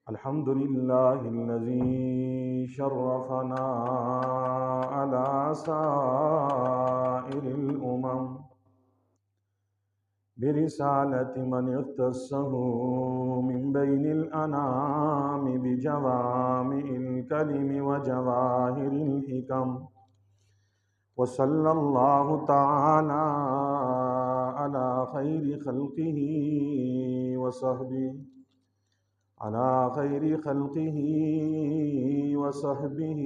الحمد لله الذي شرفنا على سائر الأمم برسالة من اختصه من بين الأنام بجوامع الكلم وجواهر الحكم، وصلى الله تعالى على خير خلقه وصحبه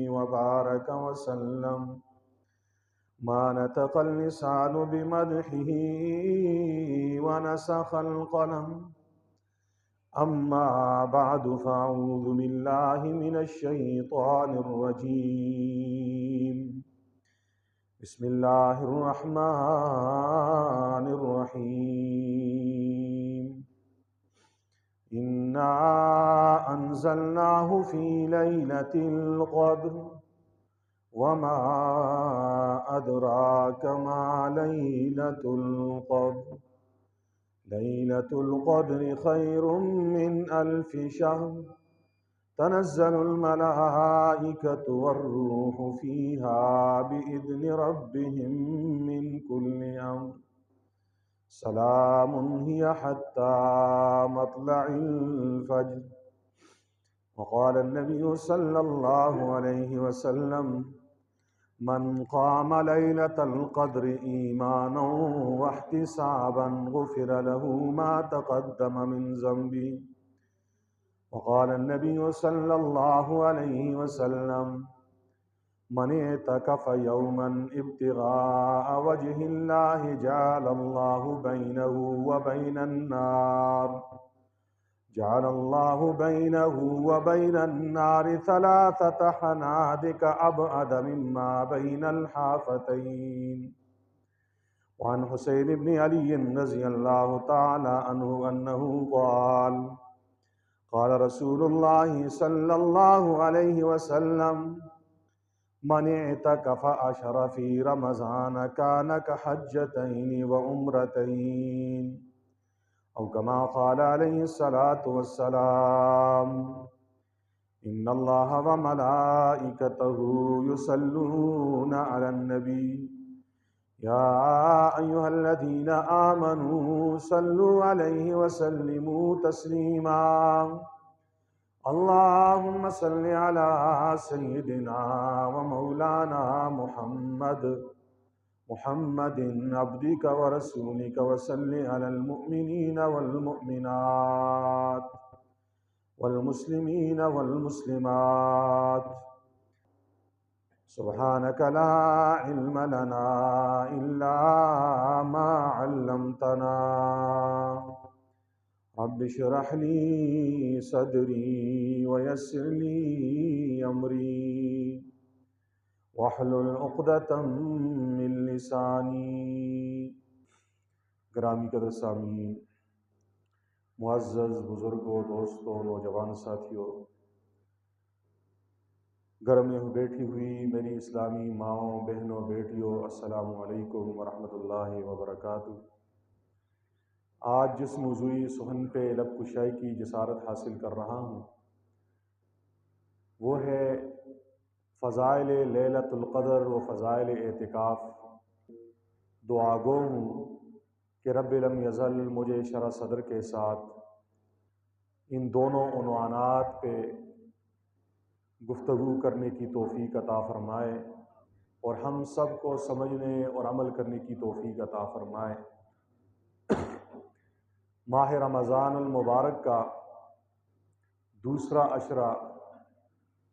وبارك وسلم. ما نطق اللسان بمدحه ونسخ القلم. أما بعد، فأعوذ بالله من الشيطان الرجيم. بسم الله الرحمن الرحيم. إنا أنزلناه في ليلة القدر وما أدراك ما ليلة القدر. ليلة القدر خير من 1000 شهر. تنزل الملائكة والروح فيها بإذن ربهم من كل أمر. سلام هي حتى مطلع الفجر. وقال النبي صلى الله عليه وسلم: من قام ليلة القدر إيمانا واحتسابا غفر له ما تقدم من ذنبه. وقال النبي صلى الله عليه وسلم: من اعتكف يوما ابتغاء وجه الله جعل الله بينه وبين النار 3 حنادق أبعد مما بين الحافتين. وعن حسين بن علي رضي الله تعالى عنه أنه قال: قال رسول الله صلى الله عليه وسلم: من اعتكف 10 في رمضان كان كحجتين وعمرتين، أو كما قال عليه الصلاة والسلام. إن الله وملائكته يصلون على النبي يا أيها الذين آمنوا صلوا عليه وسلموا تسليما. اللهم صل على سيدنا ومولانا محمد عبدك ورسولك، وصل على المؤمنين والمؤمنات والمسلمين والمسلمات. سبحانك لا علم لنا إلا ما علمتنا. رب اشرح لي صدري ويسر لي أمري واحلل عقدۃ من لسانی. گرامی قدر سامعین، معزز بزرگوں، دوستوں، نوجوان ساتھیوں، گھر میں بیٹھی ہوئی میری اسلامی ماؤں، بہنوں، بیٹیوں، السلام علیکم ورحمۃ اللہ وبرکاتہ۔ آج جس موضوعی سخن پہ لب کشائی کی جسارت حاصل کر رہا ہوں وہ ہے فضائل لیلۃ القدر و فضائل اعتکاف۔ دعا گو ہوں کہ رب لم یزل مجھے شرح صدر کے ساتھ ان دونوں عنوانات پہ گفتگو کرنے کی توفیق عطا فرمائے اور ہم سب کو سمجھنے اور عمل کرنے کی توفیق عطا فرمائے۔ ماہ رمضان المبارک کا دوسرا عشرہ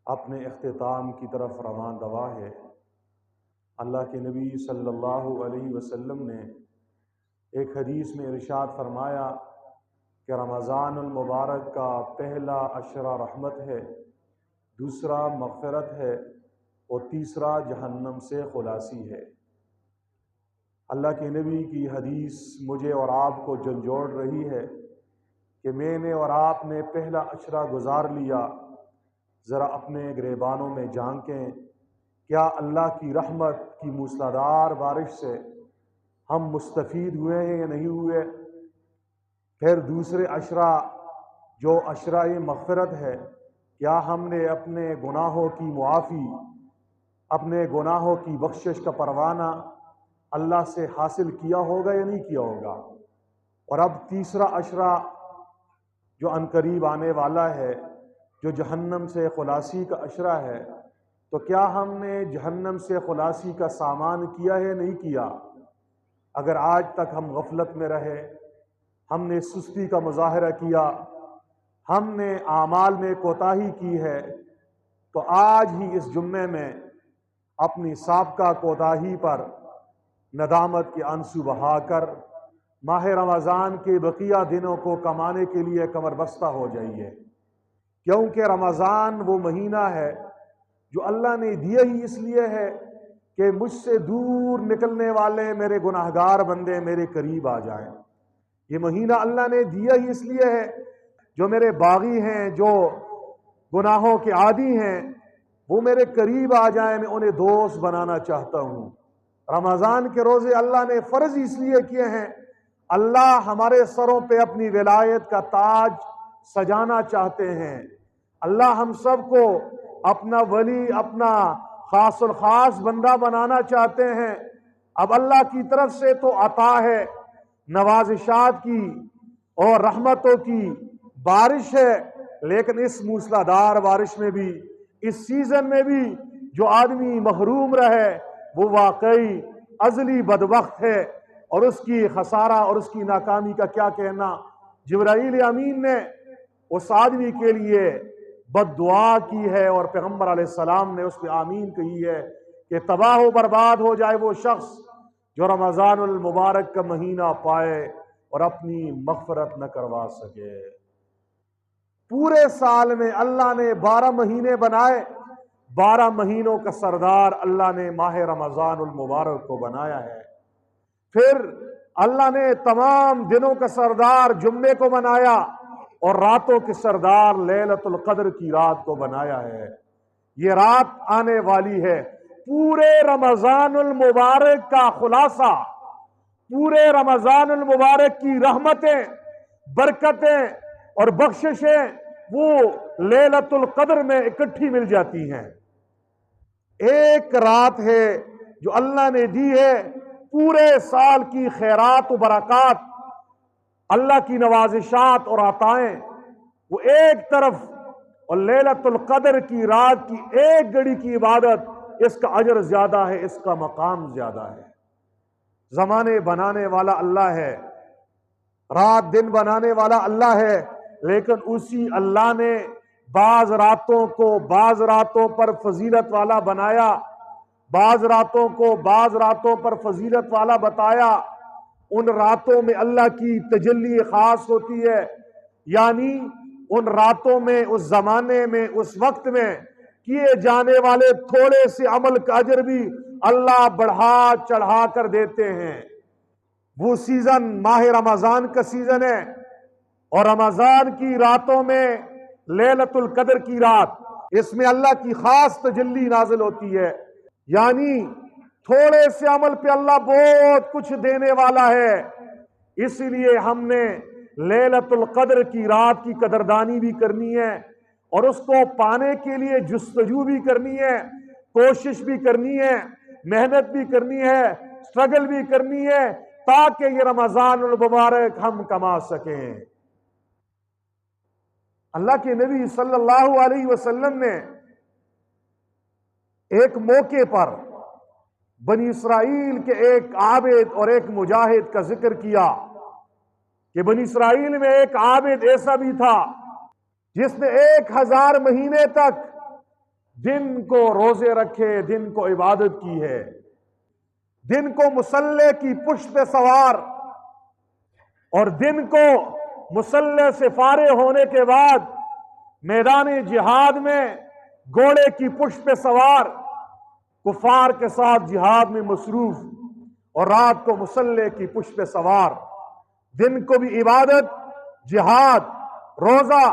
اپنے اختتام کی طرف رواں دوا ہے۔ اللہ کے نبی صلی اللہ علیہ وسلم نے ایک حدیث میں ارشاد فرمایا کہ رمضان المبارک کا پہلا عشرہ رحمت ہے، دوسرا مغفرت ہے اور تیسرا جہنم سے خلاصی ہے۔ اللہ کے نبی کی حدیث مجھے اور آپ کو جھنجھوڑ رہی ہے کہ میں نے اور آپ نے پہلا عشرہ گزار لیا، ذرا اپنے گریبانوں میں جھانکیں، کیا اللہ کی رحمت کی موسلادھار بارش سے ہم مستفید ہوئے ہیں یا نہیں ہوئے؟ پھر دوسرے عشرہ جو عشرہ مغفرت ہے، کیا ہم نے اپنے گناہوں کی معافی، اپنے گناہوں کی بخشش کا پروانہ اللہ سے حاصل کیا ہوگا یا نہیں کیا ہوگا؟ اور اب تیسرا عشرہ جو عنقریب آنے والا ہے، جو جہنم سے خلاصی کا عشرہ ہے، تو کیا ہم نے جہنم سے خلاصی کا سامان کیا ہے نہیں کیا؟ اگر آج تک ہم غفلت میں رہے، ہم نے سستی کا مظاہرہ کیا، ہم نے اعمال میں کوتاہی کی ہے، تو آج ہی اس جمعے میں اپنی سابقہ کوتاہی پر ندامت کے آنسو بہا کر ماہ رمضان کے بقیہ دنوں کو کمانے کے لیے کمر بستہ ہو جائیے، کیونکہ رمضان وہ مہینہ ہے جو اللہ نے دیا ہی اس لیے ہے کہ مجھ سے دور نکلنے والے میرے گناہگار بندے میرے قریب آ جائیں۔ یہ مہینہ اللہ نے دیا ہی اس لیے ہے جو میرے باغی ہیں، جو گناہوں کے عادی ہیں، وہ میرے قریب آ جائیں، میں انہیں دوست بنانا چاہتا ہوں۔ رمضان کے روزے اللہ نے فرض اس لیے کیے ہیں، اللہ ہمارے سروں پہ اپنی ولایت کا تاج سجانا چاہتے ہیں، اللہ ہم سب کو اپنا ولی، اپنا خاص الخاص بندہ بنانا چاہتے ہیں۔ اب اللہ کی طرف سے تو عطا ہے، نوازشات کی اور رحمتوں کی بارش ہے، لیکن اس موسلادھار بارش میں بھی، اس سیزن میں بھی جو آدمی محروم رہے وہ واقعی ازلی بدبخت ہے، اور اس کی خسارہ اور اس کی ناکامی کا کیا کہنا۔ جبرائیل امین نے اس آدمی کے لیے بد دعا کی ہے، اور پیغمبر علیہ السلام نے اس پہ آمین کہی ہے کہ تباہ و برباد ہو جائے وہ شخص جو رمضان المبارک کا مہینہ پائے اور اپنی مغفرت نہ کروا سکے۔ پورے سال میں اللہ نے 12 مہینے بنائے، 12 مہینوں کا سردار اللہ نے ماہ رمضان المبارک کو بنایا ہے۔ پھر اللہ نے تمام دنوں کا سردار جمعے کو بنایا، اور راتوں کے سردار لیلۃ القدر کی رات کو بنایا ہے۔ یہ رات آنے والی ہے، پورے رمضان المبارک کا خلاصہ، پورے رمضان المبارک کی رحمتیں، برکتیں اور بخششیں وہ لیلۃ القدر میں اکٹھی مل جاتی ہیں۔ ایک رات ہے جو اللہ نے دی ہے پورے سال کی خیرات و برکات، اللہ کی نوازشات اور عطائیں، وہ ایک طرف، اور لیلۃ القدر کی رات کی ایک گھڑی کی عبادت، اس کا اجر زیادہ ہے، اس کا مقام زیادہ ہے۔ زمانے بنانے والا اللہ ہے، رات دن بنانے والا اللہ ہے، لیکن اسی اللہ نے بعض راتوں کو بعض راتوں پر فضیلت والا بنایا، بعض راتوں کو بعض راتوں پر فضیلت والا بتایا۔ ان راتوں میں اللہ کی تجلی خاص ہوتی ہے، یعنی ان راتوں میں، اس زمانے میں، اس وقت میں کیے جانے والے تھوڑے سے عمل کا اجر بھی اللہ بڑھا چڑھا کر دیتے ہیں۔ وہ سیزن ماہ رمضان کا سیزن ہے، اور رمضان کی راتوں میں لیلۃ القدر کی رات، اس میں اللہ کی خاص تجلی نازل ہوتی ہے، یعنی تھوڑے سے عمل پہ اللہ بہت کچھ دینے والا ہے۔ اس لیے ہم نے لیلۃ القدر کی رات کی قدردانی بھی کرنی ہے، اور اس کو پانے کے لیے جستجو بھی کرنی ہے، کوشش بھی کرنی ہے، محنت بھی کرنی ہے، سٹرگل بھی کرنی ہے، تاکہ یہ رمضان المبارک ہم کما سکیں۔ اللہ کے نبی صلی اللہ علیہ وسلم نے ایک موقع پر بنی اسرائیل کے ایک عابد اور ایک مجاہد کا ذکر کیا کہ بنی اسرائیل میں ایک عابد ایسا بھی تھا جس نے 1000 مہینے تک دن کو روزے رکھے، دن کو عبادت کی ہے، دن کو مصلی کی پشت پہ سوار، اور دن کو مصلی سے فارغ ہونے کے بعد میدان جہاد میں گھوڑے کی پشت پہ سوار کفار کے ساتھ جہاد میں مصروف، اور رات کو مصلی کی پشت پہ سوار، دن کو بھی عبادت، جہاد، روزہ،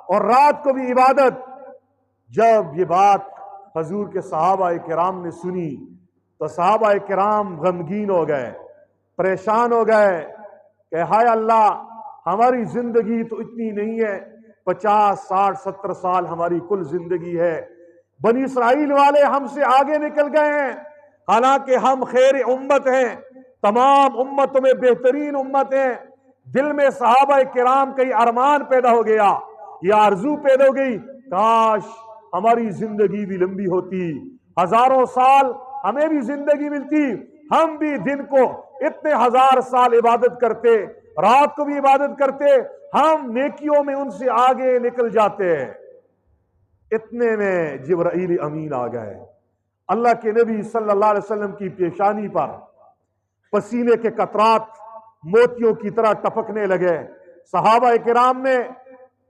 اور رات کو بھی عبادت۔ جب یہ بات حضور کے صحابہ کرام نے سنی تو صحابہ کرام غمگین ہو گئے، پریشان ہو گئے کہ ہائے اللہ، ہماری زندگی تو اتنی نہیں ہے، 50 60 70 سال ہماری کل زندگی ہے۔ بنی اسرائیل والے ہم سے آگے نکل گئے ہیں، حالانکہ ہم خیر امت ہیں، تمام امتوں میں بہترین امت ہیں۔ دل میں صحابہ کرام کا یہ ارمان پیدا ہو گیا، یہ آرزو پیدا ہو گئی، کاش ہماری زندگی بھی لمبی ہوتی، ہزاروں سال ہمیں بھی زندگی ملتی، ہم بھی دن کو اتنے 1000 سال عبادت کرتے، رات کو بھی عبادت کرتے، ہم نیکیوں میں ان سے آگے نکل جاتے۔ اتنے میں جبرائیل امین آ گئے، اللہ کے نبی صلی اللہ علیہ وسلم کی پیشانی پر پسینے کے قطرات موتیوں کی طرح ٹپکنے لگے۔ صحابہ کرام نے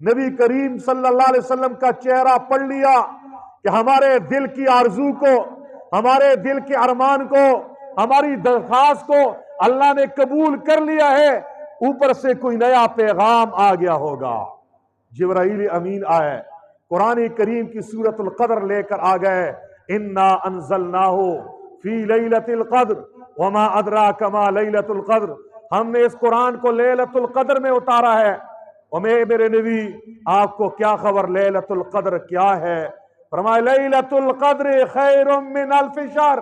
نبی کریم صلی اللہ علیہ وسلم کا چہرہ پڑھ لیا کہ ہمارے دل کی آرزو کو، ہمارے دل کے ارمان کو، ہماری درخواست کو اللہ نے قبول کر لیا ہے، اوپر سے کوئی نیا پیغام آ گیا ہوگا۔ جبرائیل امین آئے، قرآن کریم کی سورۃ القدر لے کر آ گئے، انا انزلناہ فی لیلۃ القدر وما ادراک ما لیلۃ القدر، ہم نے اس قرآن کو لیلۃ القدر میں اتارا ہے۔ اور میرے نبی آپ کو کیا خبر لیلۃ القدر کیا ہے؟ فرمایا لیلۃ القدر خیر من الف شہر،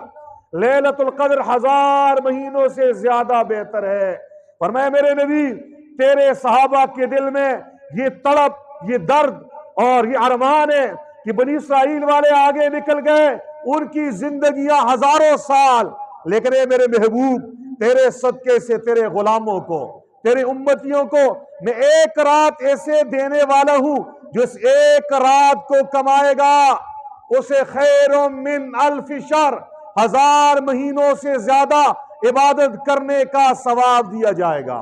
لیلۃ القدر 1000 مہینوں سے زیادہ بہتر ہے۔ فرمایا میرے نبی تیرے صحابہ کے دل میں یہ تڑپ، یہ درد اور یہ ارمان ہے کہ بنی اسرائیل والے آگے نکل گئے، ان کی زندگیاں ہزاروں سال، لیکن اے میرے محبوب تیرے صدقے سے تیرے غلاموں کو، تیرے امتیوں کو میں ایک رات ایسے دینے والا ہوں جو اس ایک رات کو کمائے گا اسے خیر من الف شہر، 1000 مہینوں سے زیادہ عبادت کرنے کا ثواب دیا جائے گا۔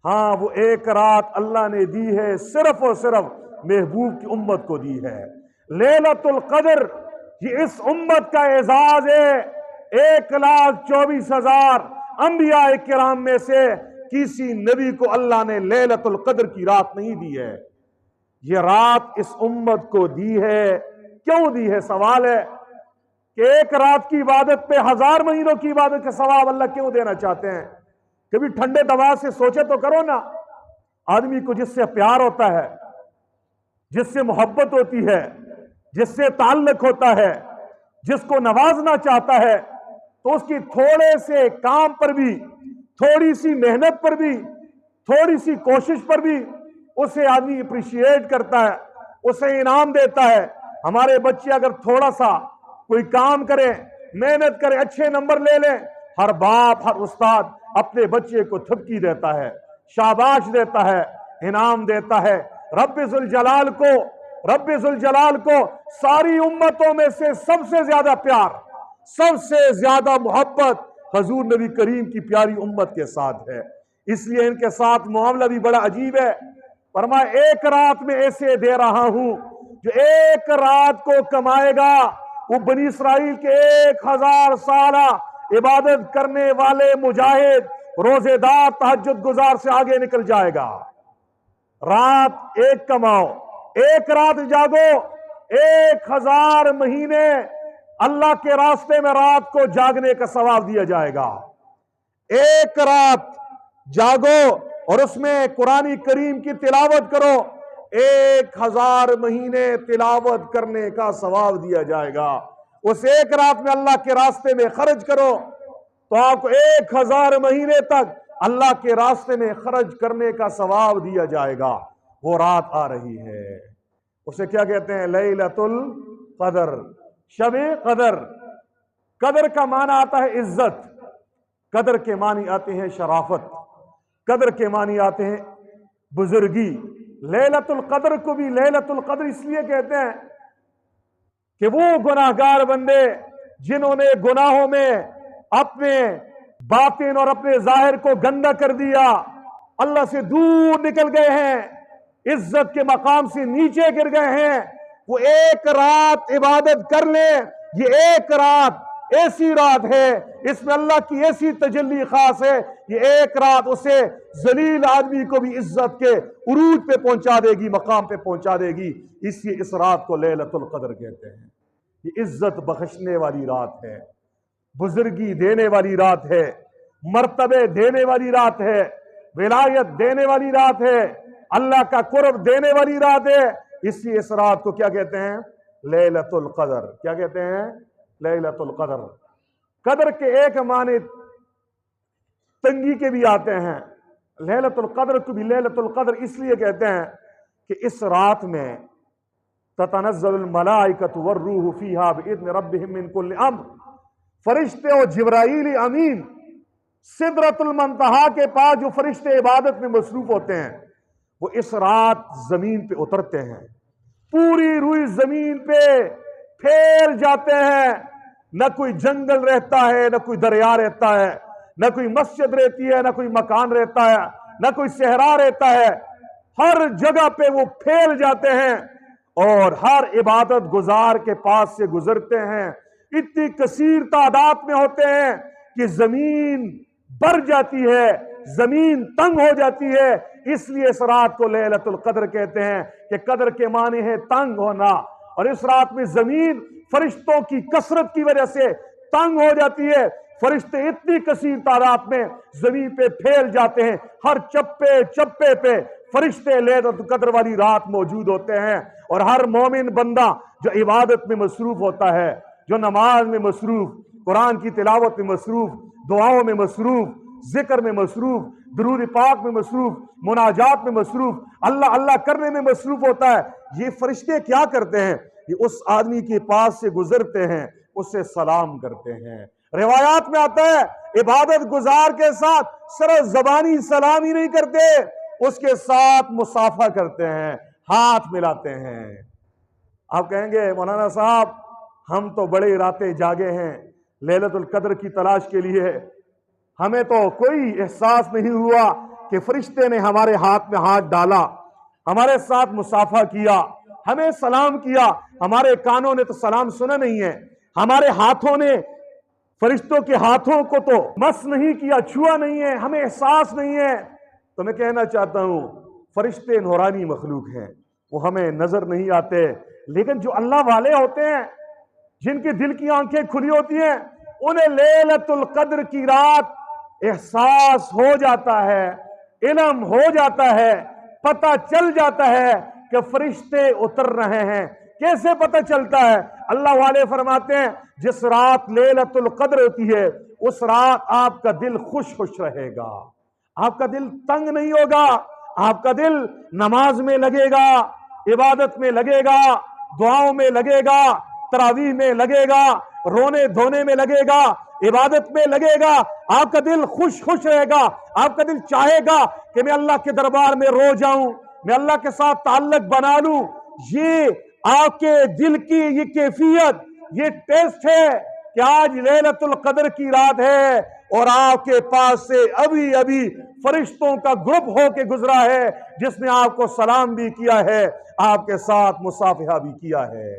ہاں وہ ایک رات اللہ نے دی ہے، صرف اور صرف محبوب کی امت کو دی ہے۔ لیلۃ القدر یہ اس امت کا اعزاز ہے۔ 1,24,000 انبیاء کرام میں سے کسی نبی کو اللہ نے لیلۃ القدر کی رات نہیں دی ہے، یہ رات اس امت کو دی ہے۔ کیوں دی ہے؟ سوال ہے کہ ایک رات کی عبادت پہ 1000 مہینوں کی عبادت کا ثواب اللہ کیوں دینا چاہتے ہیں؟ کبھی ٹھنڈے دماغ سے سوچے تو کرو نا، آدمی کو جس سے پیار ہوتا ہے، جس سے محبت ہوتی ہے، جس سے تعلق ہوتا ہے، جس کو نوازنا چاہتا ہے، تو اس کی تھوڑے سے کام پر بھی، تھوڑی سی محنت پر بھی، تھوڑی سی کوشش پر بھی اسے آدمی اپریشیٹ کرتا ہے، اسے انعام دیتا ہے۔ ہمارے بچے اگر تھوڑا سا کوئی کام کرے، محنت کرے، اچھے نمبر لے لیں، ہر باپ، ہر استاد اپنے بچے کو تھپکی دیتا ہے، شاباش دیتا ہے، انعام دیتا ہے۔ رب ذوالجلال کو ساری امتوں میں سے سب سے زیادہ پیار، سب سے زیادہ محبت حضور نبی کریم کی پیاری امت کے ساتھ ہے، اس لیے ان کے ساتھ معاملہ بھی بڑا عجیب ہے۔ فرمایا ایک رات میں ایسے دے رہا ہوں جو ایک رات کو کمائے گا وہ بنی اسرائیل کے 1000 سالہ عبادت کرنے والے مجاہد، روزے دار، تہجد گزار سے آگے نکل جائے گا۔ رات ایک کماؤ، ایک رات جاگو، 1000 مہینے اللہ کے راستے میں رات کو جاگنے کا ثواب دیا جائے گا۔ ایک رات جاگو اور اس میں قرآن کریم کی تلاوت کرو، 1000 مہینے تلاوت کرنے کا ثواب دیا جائے گا۔ اس ایک رات میں اللہ کے راستے میں خرچ کرو تو آپ کو 1000 مہینے تک اللہ کے راستے میں خرچ کرنے کا ثواب دیا جائے گا۔ وہ رات آ رہی ہے، اسے کیا کہتے ہیں؟ لیلۃ القدر، شب قدر۔ قدر کا معنی آتا ہے عزت، قدر کے معنی آتے ہیں شرافت، قدر کے معنی آتے ہیں بزرگی۔ لیلۃ القدر کو بھی لیلۃ القدر اس لیے کہتے ہیں کہ وہ گناہگار بندے جنہوں نے گناہوں میں اپنے باطن اور اپنے ظاہر کو گندا کر دیا، اللہ سے دور نکل گئے ہیں، عزت کے مقام سے نیچے گر گئے ہیں، وہ ایک رات عبادت کر لیں۔ یہ ایک رات ایسی رات ہے، اس میں اللہ کی ایسی تجلی خاص ہے، یہ ایک رات اسے ذلیل آدمی کو بھی عزت کے عروج پہ پہنچا دے گی، مقام پہ پہنچا دے گی۔ اس لیے اس رات کو لیلۃ القدر کہتے ہیں۔ یہ عزت بخشنے والی رات ہے، بزرگی دینے والی رات ہے، مرتبے دینے والی رات ہے، ولایت دینے والی رات ہے، اللہ کا قرب دینے والی رات ہے، اس لیے اس رات کو کیا کہتے ہیں؟ لیلۃ القدر۔ کیا کہتے ہیں؟ لیلۃ القدر۔ قدر کے ایک معنی تنگی کے بھی آتے ہیں، لیلۃ القدر کو بھی لیلۃ القدر اس لیے کہتے ہیں کہ اس رات میں تتنزل الملائکۃ والروح فیہا باذن ربہم من کل امر، فرشتے اور جبرائیل امین سدرۃ المنتہا کے پاس جو فرشتے عبادت میں مصروف ہوتے ہیں، وہ اس رات زمین پہ اترتے ہیں، پوری روئی زمین پہ پھیل جاتے ہیں، نہ کوئی جنگل رہتا ہے، نہ کوئی دریا رہتا ہے، نہ کوئی مسجد رہتی ہے، نہ کوئی مکان رہتا ہے، نہ کوئی صحرا رہتا ہے، ہر جگہ پہ وہ پھیل جاتے ہیں اور ہر عبادت گزار کے پاس سے گزرتے ہیں، اتنی کثیر تعداد میں ہوتے ہیں کہ زمین بھر جاتی ہے، زمین تنگ ہو جاتی ہے۔ اس لیے اس رات کو لیلۃ القدر کہتے ہیں کہ قدر کے معنی ہے تنگ ہونا، اور اس رات میں زمین فرشتوں کی کثرت کی وجہ سے تنگ ہو جاتی ہے، فرشتے اتنی کثیر تعداد میں زمین پہ پھیل جاتے ہیں، ہر چپے چپے پہ فرشتے لیلۃ القدر والی رات موجود ہوتے ہیں، اور ہر مومن بندہ جو عبادت میں مصروف ہوتا ہے، جو نماز میں مصروف، قرآن کی تلاوت میں مصروف، دعاؤں میں مصروف، ذکر میں مصروف، درود پاک میں مصروف، مناجات میں مصروف، اللہ اللہ کرنے میں مصروف ہوتا ہے، یہ فرشتے کیا کرتے ہیں؟ یہ اس آدمی کے پاس سے گزرتے ہیں، اس سے سلام کرتے ہیں۔ روایات میں آتا ہے عبادت گزار کے ساتھ صرف زبانی سلام ہی نہیں کرتے، اس کے ساتھ مصافحہ کرتے ہیں، ہاتھ ملاتے ہیں۔ آپ کہیں گے مولانا صاحب ہم تو بڑے راتیں جاگے ہیں لیلۃ القدر کی تلاش کے لیے، ہمیں تو کوئی احساس نہیں ہوا کہ فرشتے نے ہمارے ہاتھ میں ہاتھ ڈالا، ہمارے ساتھ مصافحہ کیا، ہمیں سلام کیا، ہمارے کانوں نے تو سلام سنا نہیں ہے، ہمارے ہاتھوں نے فرشتوں کے ہاتھوں کو تو مس نہیں کیا، چھوا نہیں ہے، ہمیں احساس نہیں ہے۔ تو میں کہنا چاہتا ہوں فرشتے نورانی مخلوق ہیں، وہ ہمیں نظر نہیں آتے، لیکن جو اللہ والے ہوتے ہیں، جن کے دل کی آنکھیں کھلی ہوتی ہیں، انہیں لیلۃ القدر کی رات احساس ہو جاتا ہے، علم ہو جاتا ہے، پتہ چل جاتا ہے کہ فرشتے اتر رہے ہیں۔ کیسے پتہ چلتا ہے؟ اللہ والے فرماتے ہیں جس رات لیلۃ القدر ہوتی ہے اس رات آپ کا دل خوش خوش رہے گا، آپ کا دل تنگ نہیں ہوگا، آپ کا دل نماز میں لگے گا، عبادت میں لگے گا، دعاؤں میں لگے گا، تراویح میں لگے گا، رونے دھونے میں لگے گا، عبادت میں لگے گا، آپ کا دل خوش خوش رہے گا، آپ کا دل چاہے گا کہ میں اللہ کے دربار میں رو جاؤں، میں اللہ کے ساتھ تعلق بنا لوں۔ یہ آپ کے دل کی یہ کیفیت، یہ ٹیسٹ ہے کہ آج لیلۃ القدر کی رات ہے اور آپ کے پاس سے ابھی ابھی فرشتوں کا گروپ ہو کے گزرا ہے، جس نے آپ کو سلام بھی کیا ہے، آپ کے ساتھ مصافحہ بھی کیا ہے۔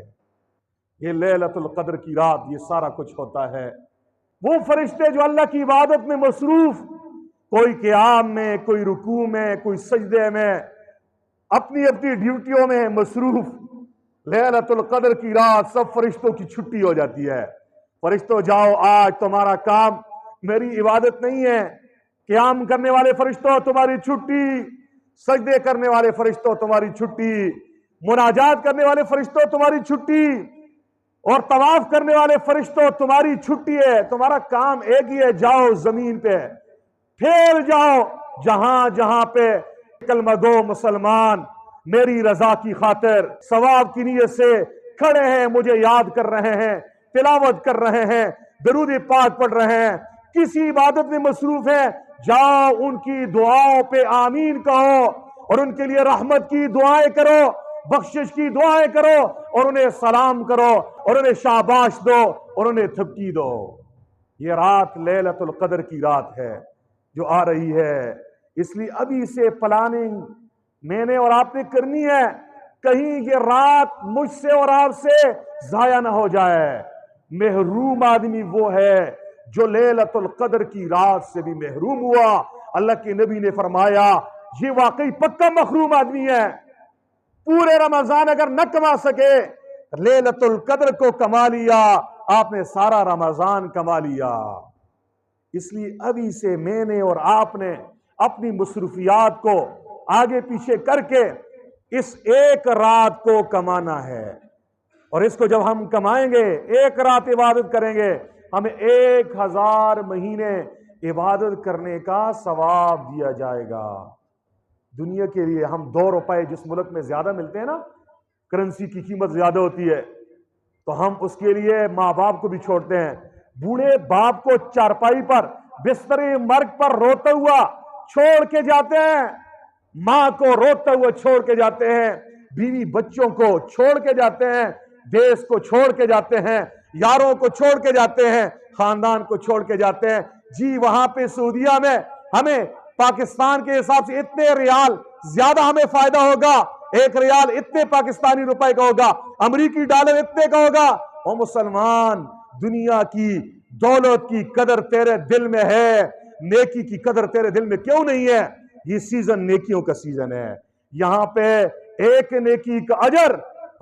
یہ لیلۃ القدر کی رات یہ سارا کچھ ہوتا ہے۔ وہ فرشتے جو اللہ کی عبادت میں مصروف، کوئی قیام میں، کوئی رکوع میں، کوئی سجدے میں، اپنی اپنی ڈیوٹیوں میں مصروف، لیلۃ القدر کی رات سب فرشتوں کی چھٹی ہو جاتی ہے۔ فرشتوں جاؤ، آج تمہارا کام میری عبادت نہیں ہے، قیام کرنے والے فرشتوں تمہاری چھٹی، سجدے کرنے والے فرشتوں تمہاری چھٹی، مناجات کرنے والے فرشتوں تمہاری چھٹی، اور طواف کرنے والے فرشتوں تمہاری چھٹی ہے۔ تمہارا کام ایک ہی ہے، جاؤ زمین پہ پھیل جاؤ، جہاں جہاں پہ کلمہ گو مسلمان میری رضا کی خاطر ثواب کی نیت سے کھڑے ہیں، مجھے یاد کر رہے ہیں، تلاوت کر رہے ہیں، درود پاک پڑھ رہے ہیں، کسی عبادت میں مصروف ہیں، جاؤ ان کی دعاؤں پہ آمین کہو اور ان کے لیے رحمت کی دعائیں کرو، بخشش کی دعائیں کرو، اور انہیں سلام کرو اور انہیں شاباش دو اور انہیں تھپکی دو۔ یہ رات لیلۃ القدر کی رات ہے جو آ رہی ہے، اس لیے ابھی سے پلاننگ میں نے اور آپ نے کرنی ہے، کہیں یہ رات مجھ سے اور آپ سے ضائع نہ ہو جائے۔ محروم آدمی وہ ہے جو لیلۃ القدر کی رات سے بھی محروم ہوا۔ اللہ کے نبی نے فرمایا یہ واقعی پکا محروم آدمی ہے، پورے رمضان اگر نہ کما سکے، لیلۃ القدر کو کما لیا، آپ نے سارا رمضان کما لیا۔ اس لیے ابھی سے میں نے اور آپ نے اپنی مصروفیات کو آگے پیچھے کر کے اس ایک رات کو کمانا ہے، اور اس کو جب ہم کمائیں گے، ایک رات عبادت کریں گے، ہمیں 1000 مہینے عبادت کرنے کا ثواب دیا جائے گا۔ دنیا کے لیے ہم 2 روپے جس ملک میں زیادہ ملتے ہیں نا، کرنسی کی قیمت زیادہ ہوتی ہے، تو ہم اس کے لیے ماں باپ کو بھی چھوڑتے ہیں۔ بوڑھے باپ کو چارپائی پر بستر مرگ پر روتا ہوا چھوڑ کے جاتے ہیں، ماں کو روتا ہوا چھوڑ کے جاتے ہیں، بیوی بچوں کو چھوڑ کے جاتے ہیں، دیش کو چھوڑ کے جاتے ہیں، یاروں کو چھوڑ کے جاتے ہیں، خاندان کو چھوڑ کے جاتے ہیں۔ جی وہاں پہ سعودیہ میں ہمیں پاکستان کے حساب سے اتنے ریال زیادہ ہمیں فائدہ ہوگا، 1 ریال اتنے پاکستانی روپے کا ہوگا، امریکی ڈالر اتنے کا ہوگا۔ او مسلمان، دنیا کی دولت کی قدر تیرے دل میں ہے، نیکی کی قدر تیرے دل میں کیوں نہیں ہے؟ یہ سیزن نیکیوں کا سیزن ہے۔ یہاں پہ ایک نیکی کا اجر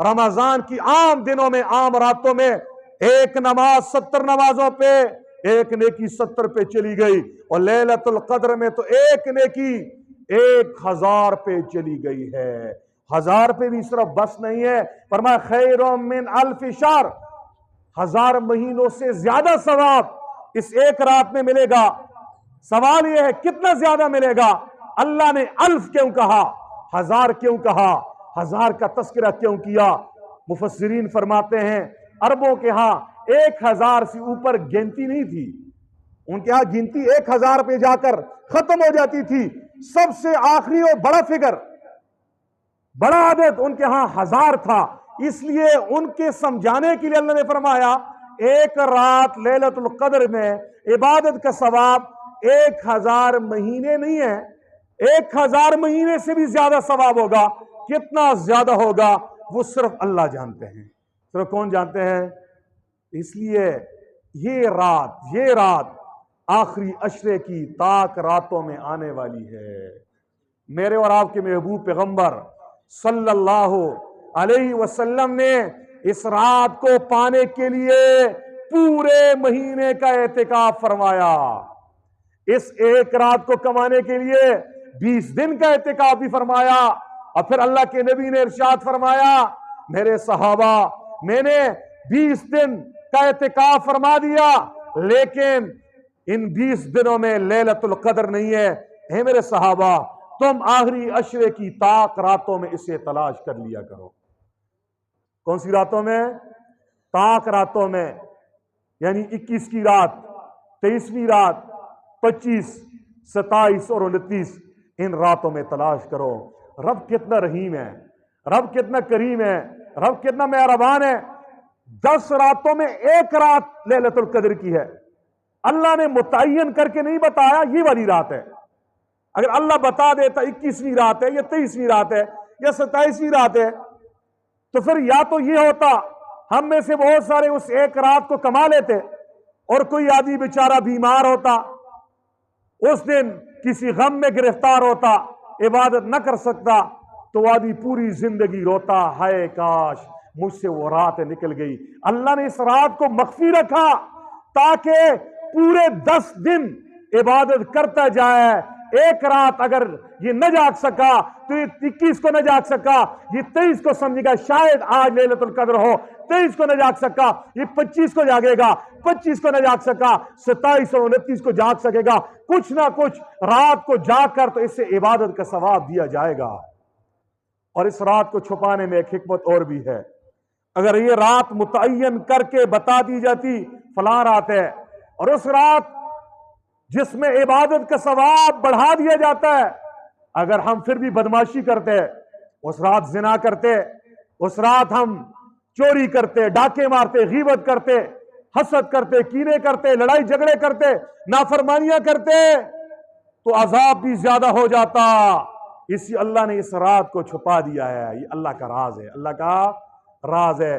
رمضان کی عام دنوں میں، عام راتوں میں، ایک نماز 70 نمازوں پہ، ایک نیکی 70 پہ چلی گئی، اور لیلۃ القدر میں تو ایک نیکی 1000 پہ چلی گئی ہے۔ 1000 پہ بھی صرف بس نہیں ہے، فرمایا خیر من 1000 شہر، 1000 مہینوں سے زیادہ ثواب اس ایک رات میں ملے گا۔ سوال یہ ہے کتنا زیادہ ملے گا؟ اللہ نے 1000 کیوں کہا، 1000 کیوں کہا، 1000 کا تذکرہ کیوں کیا؟ مفسرین فرماتے ہیں عربوں کے ہاں 1000 سے اوپر گنتی نہیں تھی، ان کے ہاں گنتی 1000 پہ جا کر ختم ہو جاتی تھی۔ سب سے آخری اور بڑا فگر، بڑا عدد ان کے ہاں 1000 تھا، اس لیے ان کے سمجھانے کے لیے اللہ نے فرمایا ایک رات لیلۃ القدر میں عبادت کا ثواب 1000 مہینے نہیں ہے، 1000 مہینے سے بھی زیادہ ثواب ہوگا۔ کتنا زیادہ ہوگا وہ صرف اللہ جانتے ہیں، صرف کون جانتے ہیں؟ اس لیے یہ رات آخری عشرے کی طاق راتوں میں آنے والی ہے۔ میرے اور آپ کے محبوب پیغمبر صلی اللہ علیہ وسلم نے اس رات کو پانے کے لیے پورے مہینے کا اعتکاف فرمایا، اس ایک رات کو کمانے کے لیے 20 دن کا اعتکاف بھی فرمایا، اور پھر اللہ کے نبی نے ارشاد فرمایا میرے صحابہ میں نے 20 دن کا اعتکاف فرما دیا، لیکن ان 20 دنوں میں لیلۃ القدر نہیں ہے، اے میرے صحابہ تم آخری عشرے کی طاق راتوں میں اسے تلاش کر لیا کرو۔ کون سی راتوں میں؟ طاق راتوں میں، یعنی 21 کی رات، 23ویں رات، 25، 27 اور 29 ان راتوں میں تلاش کرو۔ رب کتنا رحیم ہے، رب کتنا کریم ہے، رب کتنا مہربان ہے۔ 10 راتوں میں ایک رات لیلۃ القدر کی ہے، اللہ نے متعین کر کے نہیں بتایا یہ والی رات ہے۔ اگر اللہ بتا دیتا 21ویں رات ہے یا 23ویں رات ہے یا 27ویں رات ہے تو پھر یا تو یہ ہوتا ہم میں سے بہت سارے اس ایک رات کو کما لیتے، اور کوئی آدمی بیچارہ بیمار ہوتا، اس دن کسی غم میں گرفتار ہوتا، عبادت نہ کر سکتا، تو وہ آدمی پوری زندگی روتا ہائے کاش مجھ سے وہ رات نکل گئی۔ اللہ نے اس رات کو مخفی رکھا تاکہ پورے 10 دن عبادت کرتا جائے۔ ایک رات اگر یہ نہ جاگ سکا تو یہ 21 کو نہ جاگ سکا، یہ 23 کو سمجھے گا شاید آج لیلۃ القدر ہو، 23 کو نہ جاگ سکا یہ 25 کو جاگے گا، 25 کو نہ جاگ سکا 27 اور 29 کو جاگ سکے گا، کچھ نہ کچھ رات کو جاگ کر تو اس سے عبادت کا ثواب دیا جائے گا۔ اور اس رات کو چھپانے میں ایک حکمت اور بھی ہے، اگر یہ رات متعین کر کے بتا دی جاتی فلاں رات ہے، اور اس رات جس میں عبادت کا ثواب بڑھا دیا جاتا ہے، اگر ہم پھر بھی بدماشی کرتے، اس رات زنا کرتے، اس رات ہم چوری کرتے، ڈاکے مارتے، غیبت کرتے، حسد کرتے، کینے کرتے، لڑائی جھگڑے کرتے، نافرمانیاں کرتے، تو عذاب بھی زیادہ ہو جاتا۔ اسی اللہ نے اس رات کو چھپا دیا ہے، یہ اللہ کا راز ہے، اللہ کا راز ہے۔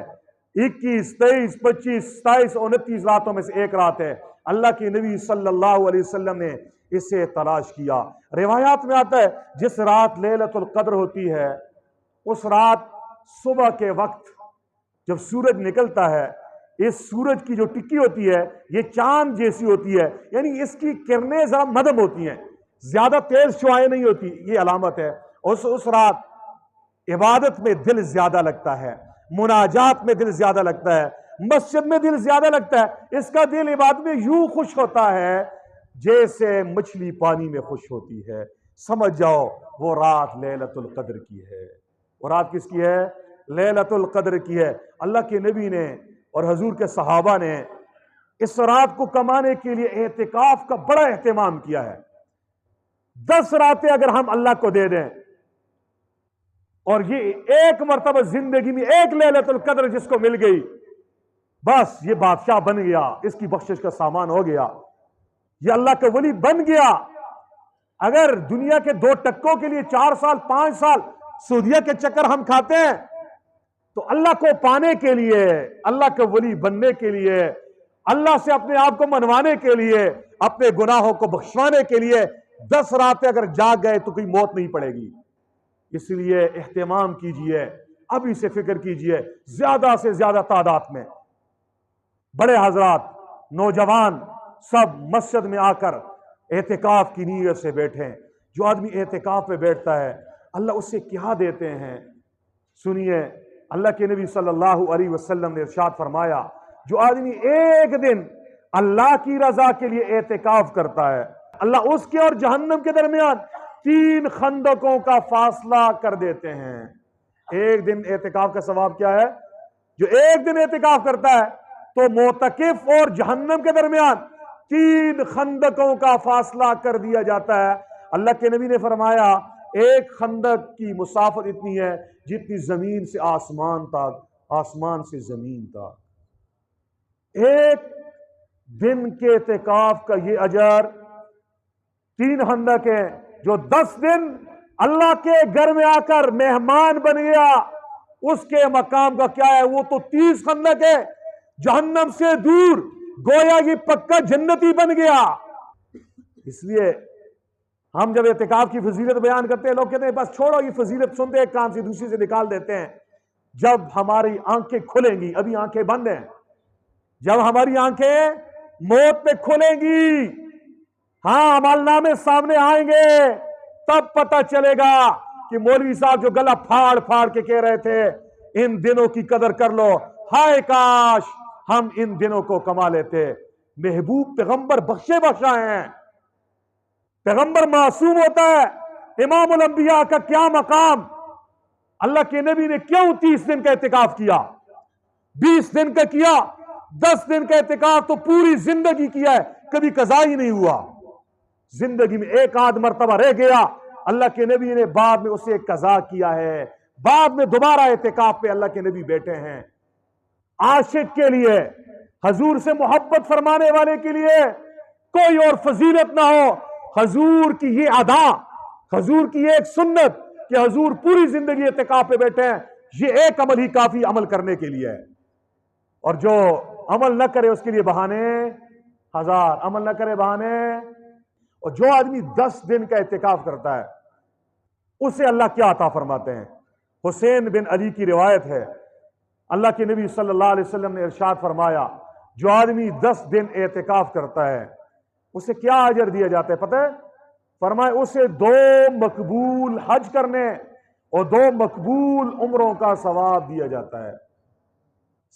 21، 23، 25، 27 اور 29 راتوں میں سے ایک رات ہے، اللہ کے نبی صلی اللہ علیہ وسلم نے اسے تلاش کیا۔ روایات میں آتا ہے جس رات لیلۃ القدر ہوتی ہے اس رات صبح کے وقت جب سورج نکلتا ہے، اس سورج کی جو ٹکی ہوتی ہے یہ چاند جیسی ہوتی ہے، یعنی اس کی کرنیں ذرا مدھم ہوتی ہیں، زیادہ تیز شعاعیں نہیں ہوتی، یہ علامت ہے۔ اس رات عبادت میں دل زیادہ لگتا ہے، مناجات میں دل زیادہ لگتا ہے، مسجد میں دل زیادہ لگتا ہے، اس کا دل عبادت میں یوں خوش ہوتا ہے جیسے مچھلی پانی میں خوش ہوتی ہے۔ سمجھ جاؤ وہ رات لیلۃ القدر کی ہے۔ وہ رات کس کی ہے؟ لیلۃ القدر کی ہے۔ اللہ کے نبی نے اور حضور کے صحابہ نے اس رات کو کمانے کے لیے اعتکاف کا بڑا اہتمام کیا ہے۔ 10 راتیں اگر ہم اللہ کو دے دیں اور یہ ایک مرتبہ زندگی میں ایک لیلۃ القدر جس کو مل گئی، بس یہ بادشاہ بن گیا، اس کی بخشش کا سامان ہو گیا، یہ اللہ کا ولی بن گیا۔ اگر دنیا کے 2 ٹکوں کے لیے 4 سال 5 سال سعودیہ کے چکر ہم کھاتے ہیں تو اللہ کو پانے کے لیے، اللہ کا ولی بننے کے لیے، اللہ سے اپنے آپ کو منوانے کے لیے، اپنے گناہوں کو بخشوانے کے لیے 10 راتیں اگر جاگ گئے تو کوئی موت نہیں پڑے گی۔ اس لیے اہتمام کیجئے، ابھی سے فکر کیجئے، زیادہ سے زیادہ تعداد میں بڑے حضرات، نوجوان سب مسجد میں آ کر اعتکاف کی نیت سے بیٹھیں۔ جو آدمی اعتکاف میں بیٹھتا ہے اللہ اس سے کیا دیتے ہیں سنیے۔ اللہ کے نبی صلی اللہ علیہ وسلم نے ارشاد فرمایا، جو آدمی ایک دن اللہ کی رضا کے لیے اعتکاف کرتا ہے، اللہ اس کے اور جہنم کے درمیان 3 خندقوں کا فاصلہ کر دیتے ہیں۔ ایک دن اعتکاف کا ثواب کیا ہے؟ جو ایک دن اعتکاف کرتا ہے تو معتکف اور جہنم کے درمیان 3 خندقوں کا فاصلہ کر دیا جاتا ہے۔ اللہ کے نبی نے فرمایا ایک خندق کی مسافت اتنی ہے جتنی زمین سے آسمان تک، آسمان سے زمین تک۔ ایک دن کے اعتکاف کا یہ اجر 3 خندق ہیں۔ جو 10 دن اللہ کے گھر میں آ کر مہمان بن گیا اس کے مقام کا کیا ہے؟ وہ تو 30 خندق ہے، جہنم سے دور، گویا یہ پکا جنتی بن گیا۔ اس لیے ہم جب اعتکاف کی فضیلت بیان کرتے ہیں لوگ کہتے ہیں بس چھوڑو یہ فضیلت، سنتے ایک کان سے دوسری سے نکال دیتے ہیں۔ جب ہماری آنکھیں کھلیں گی، ابھی آنکھیں بند ہیں، جب ہماری آنکھیں موت پہ کھلیں گی، ہاں عمل نامے سامنے آئیں گے، تب پتہ چلے گا کہ مولوی صاحب جو گلا پھاڑ پھاڑ کے کہہ رہے تھے ان دنوں کی قدر کر لو، ہائے کاش ہم ان دنوں کو کما لیتے۔ محبوب پیغمبر بخشے بخشا ہیں، پیغمبر معصوم ہوتا ہے، امام الانبیاء کا کیا مقام۔ اللہ کے نبی نے کیوں 30 دن کا اعتکاف کیا، 20 دن کا کیا، 10 دن کا اعتکاف تو پوری زندگی کیا ہے، کبھی قضا ہی نہیں ہوا۔ زندگی میں ایک آدھ مرتبہ رہ گیا، اللہ کے نبی نے بعد میں اسے قضا کیا ہے، بعد میں دوبارہ اعتکاف پہ اللہ کے نبی بیٹھے ہیں۔ عاشق کے لیے، حضور سے محبت فرمانے والے کے لیے کوئی اور فضیلت نہ ہو، حضور کی یہ ادا، حضور کی یہ ایک سنت کہ حضور پوری زندگی اعتکاف پہ بیٹھے ہیں، یہ ایک عمل ہی کافی عمل کرنے کے لیے ہے۔ اور جو عمل نہ کرے اس کے لیے بہانے 1000، عمل نہ کرے بہانے۔ اور جو آدمی 10 دن کا اعتکاف کرتا ہے اسے اللہ کیا عطا فرماتے ہیں؟ حسین بن علی کی روایت ہے، اللہ کے نبی صلی اللہ علیہ وسلم نے ارشاد فرمایا جو آدمی 10 دن اعتکاف کرتا ہے اسے کیا اجر دیا جاتا ہے پتہ ہے؟ فرمائے اسے 2 مقبول حج کرنے اور 2 مقبول عمروں کا ثواب دیا جاتا ہے۔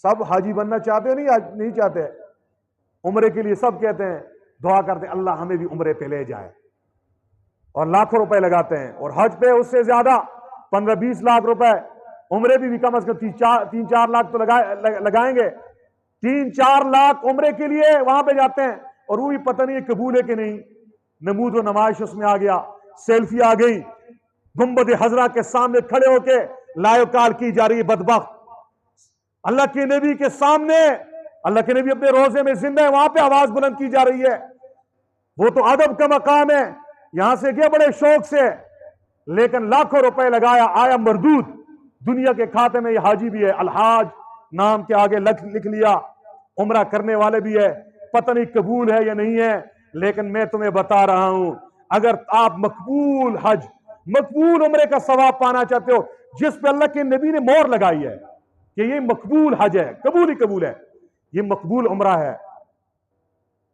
سب حاجی بننا چاہتے ہو نہیں چاہتے؟ عمرے کے لیے سب کہتے ہیں، دعا کرتے ہیں اللہ ہمیں بھی عمرے پہ لے جائے، اور لاکھوں روپے لگاتے ہیں، اور حج پہ اس سے زیادہ 15-20 لاکھ روپے، عمرے بھی کم از کم 3-4 لاکھ تو لگائیں گے۔ 3-4 لاکھ عمرے کے لیے وہاں پہ جاتے ہیں، اور وہ بھی پتہ نہیں قبول ہے کہ نہیں۔ نمود و نمائش اس میں آ گیا، سیلفی آ گئی، گنبد خضرا کے سامنے کھڑے ہو کے لائیو کال کی جا رہی ہے، بدبخت اللہ کے نبی کے سامنے، اللہ کے نبی اپنے روزے میں زندہ ہے، وہاں پہ آواز بلند کی جا رہی ہے۔ وہ تو ادب کا مقام ہے، یہاں سے گیا بڑے شوق سے، لیکن لاکھوں روپے لگایا، آیا مردود۔ دنیا کے کھاتے میں یہ حاجی بھی ہے، الحاج نام کے آگے لکھ لیا، عمرہ کرنے والے بھی ہے، پتہ نہیں قبول ہے یا نہیں ہے۔ لیکن میں تمہیں بتا رہا ہوں اگر آپ مقبول حج، مقبول عمرے کا ثواب پانا چاہتے ہو جس پہ اللہ کے نبی نے مہر لگائی ہے کہ یہ مقبول حج ہے، قبول ہی قبول ہے، یہ مقبول عمرہ ہے،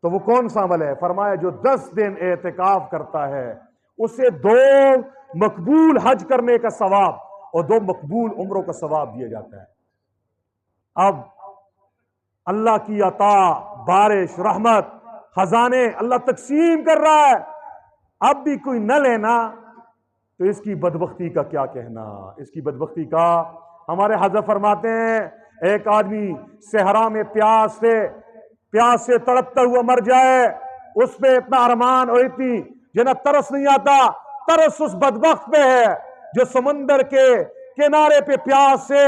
تو وہ کون سا عمل ہے؟ فرمایا جو 10 دن اعتکاف کرتا ہے اسے 2 مقبول حج کرنے کا ثواب اور 2 مقبول عمروں کا ثواب دیا جاتا ہے۔ اب اللہ کی عطا، بارش، رحمت، خزانے اللہ تقسیم کر رہا ہے، اب بھی کوئی نہ لینا تو اس کی بدبختی کا کیا کہنا، اس کی بدبختی کا۔ ہمارے حضرت فرماتے ہیں ایک آدمی صحرا میں پیاس سے تڑپتا ہوا مر جائے، اس پہ اتنا ارمان اور اتنی جنت ترس نہیں آتا، ترس اس بدبخت پہ ہے جو سمندر کے کنارے پہ پیاس سے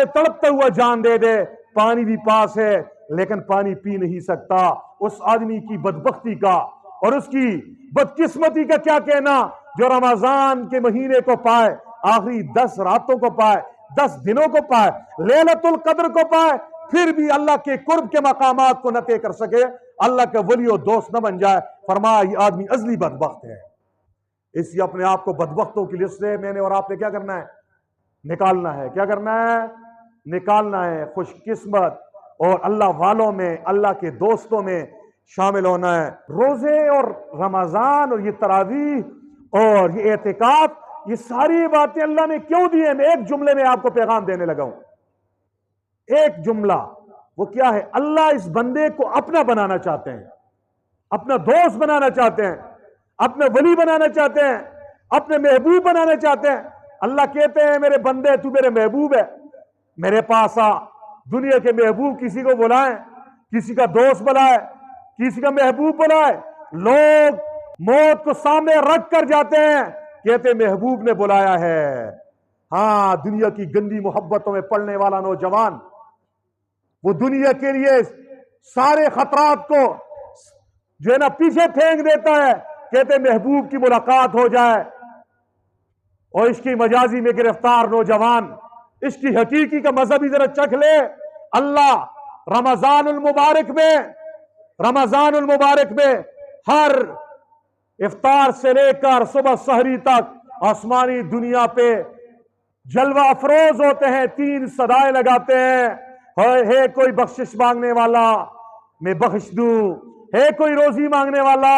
تڑپتا ہوا جان دے دے، پانی بھی پاس ہے لیکن پانی پی نہیں سکتا۔ اس آدمی کی بدبختی کا اور اس کی بدقسمتی کا کیا کہنا جو رمضان کے مہینے کو پائے، آخری 10 راتوں کو پائے، 10 دنوں کو پائے، لیلۃ القدر کو پائے، پھر بھی اللہ کے قرب کے مقامات کو نہ طے کر سکے، اللہ کا ولی و دوست نہ بن جائے۔ فرمایا یہ آدمی ازلی بدبخت ہے۔ اس لیے اپنے آپ کو بدبختوں کی لسٹ سے میں نے اور آپ نے کیا کرنا ہے؟ نکالنا ہے۔ کیا کرنا ہے؟ نکالنا ہے۔ خوش قسمت اور اللہ والوں میں، اللہ کے دوستوں میں شامل ہونا ہے۔ روزے اور رمضان اور یہ تراویح اور یہ اعتکاف، یہ ساری باتیں اللہ نے کیوں دی ہیں؟ میں ایک جملے میں آپ کو پیغام دینے لگا ہوں، ایک جملہ۔ وہ کیا ہے؟ اللہ اس بندے کو اپنا بنانا چاہتے ہیں، اپنا دوست بنانا چاہتے ہیں، اپنے ولی بنانا چاہتے ہیں، اپنے محبوب بنانا چاہتے ہیں۔ اللہ کہتے ہیں میرے بندے تو میرے محبوب ہے، میرے پاس آ۔ دنیا کے محبوب کسی کو بلائیں، کسی کا دوست بلائے، کسی کا محبوب بلائے، لوگ موت کو سامنے رکھ کر جاتے ہیں، کہتے محبوب نے بلایا ہے۔ ہاں، دنیا کی گندی محبتوں میں پڑنے والا نوجوان، وہ دنیا کے لیے سارے خطرات کو جو ہے نا پیچھے پھینک دیتا ہے، کہتے محبوب کی ملاقات ہو جائے۔ اور اس کی مجازی میں گرفتار نوجوان اس کی حقیقی کا مذہب بھی ذرا چکھ لے۔ اللہ رمضان المبارک میں ہر افطار سے لے کر صبح سحری تک آسمانی دنیا پہ جلوہ افروز ہوتے ہیں، 3 صدائیں لگاتے ہیں، ہے کوئی بخشش مانگنے والا میں بخش دوں، ہے کوئی روزی مانگنے والا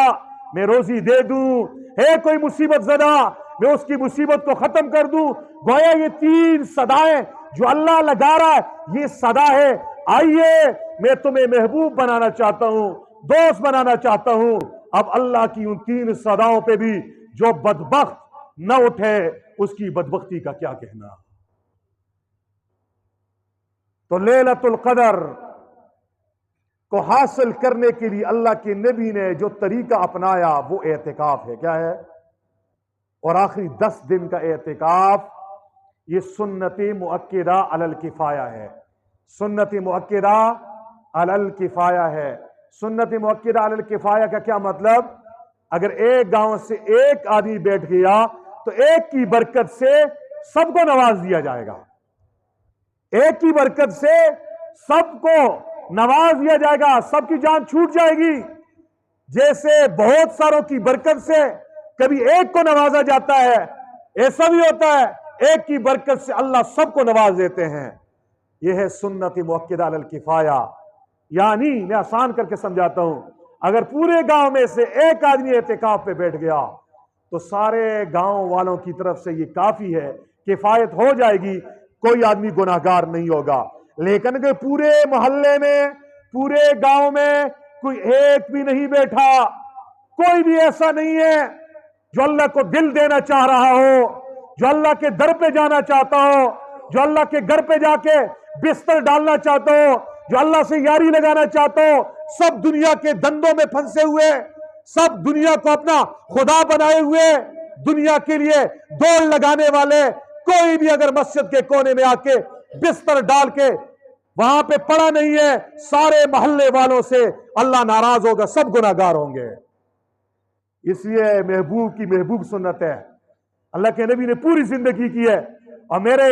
میں روزی دے دوں، ہے کوئی مصیبت زدہ میں اس کی مصیبت کو ختم کر دوں۔ گویا یہ 3 صدائیں جو اللہ لگا رہا ہے، یہ صدا ہے آئیے میں تمہیں محبوب بنانا چاہتا ہوں، دوست بنانا چاہتا ہوں۔ اب اللہ کی ان 3 صداؤں پہ بھی جو بدبخت نہ اٹھے، اس کی بدبختی کا کیا کہنا۔ تو لیلۃ القدر کو حاصل کرنے کے لیے اللہ کے نبی نے جو طریقہ اپنایا وہ اعتکاف ہے۔ کیا ہے؟ اور آخری 10 دن کا اعتکاف یہ سنت مؤکدہ علی الکفایہ ہے۔ سنت مؤکدہ علی الکفایہ ہے۔ سنت مؤکدہ علی الکفایہ کا کیا مطلب؟ اگر ایک گاؤں سے ایک آدمی بیٹھ گیا تو ایک کی برکت سے سب کو نواز دیا جائے گا، ایک کی برکت سے سب کو نواز دیا جائے گا، سب کی جان چھوٹ جائے گی۔ جیسے بہت ساروں کی برکت سے کبھی ایک کو نوازا جاتا ہے، ایسا بھی ہوتا ہے ایک کی برکت سے اللہ سب کو نواز دیتے ہیں۔ یہ ہے سنت مؤکدہ علی الکفایہ۔ یعنی میں آسان کر کے سمجھاتا ہوں، اگر پورے گاؤں میں سے ایک آدمی اعتکاف پہ بیٹھ گیا تو سارے گاؤں والوں کی طرف سے یہ کافی ہے، کفایت ہو جائے گی، کوئی آدمی گناہگار نہیں ہوگا۔ لیکن اگر پورے محلے میں، پورے گاؤں میں کوئی ایک بھی نہیں بیٹھا، کوئی بھی ایسا نہیں ہے جو اللہ کو دل دینا چاہ رہا ہو، جو اللہ کے در پہ جانا چاہتا ہو، جو اللہ کے گھر پہ جا کے بستر ڈالنا چاہتا ہو، جو اللہ سے یاری لگانا چاہتا ہو، سب دنیا کے دندوں میں پھنسے ہوئے، سب دنیا کو اپنا خدا بنائے ہوئے، دنیا کے لیے دوڑ لگانے والے، کوئی بھی اگر مسجد کے کونے میں آ کے بستر ڈال کے وہاں پہ پڑا نہیں ہے، سارے محلے والوں سے اللہ ناراض ہوگا، سب گناہگار ہوں گے۔ اس لیے محبوب کی محبوب سنت ہے۔ اللہ کے نبی نے پوری زندگی کی ہے، اور میرے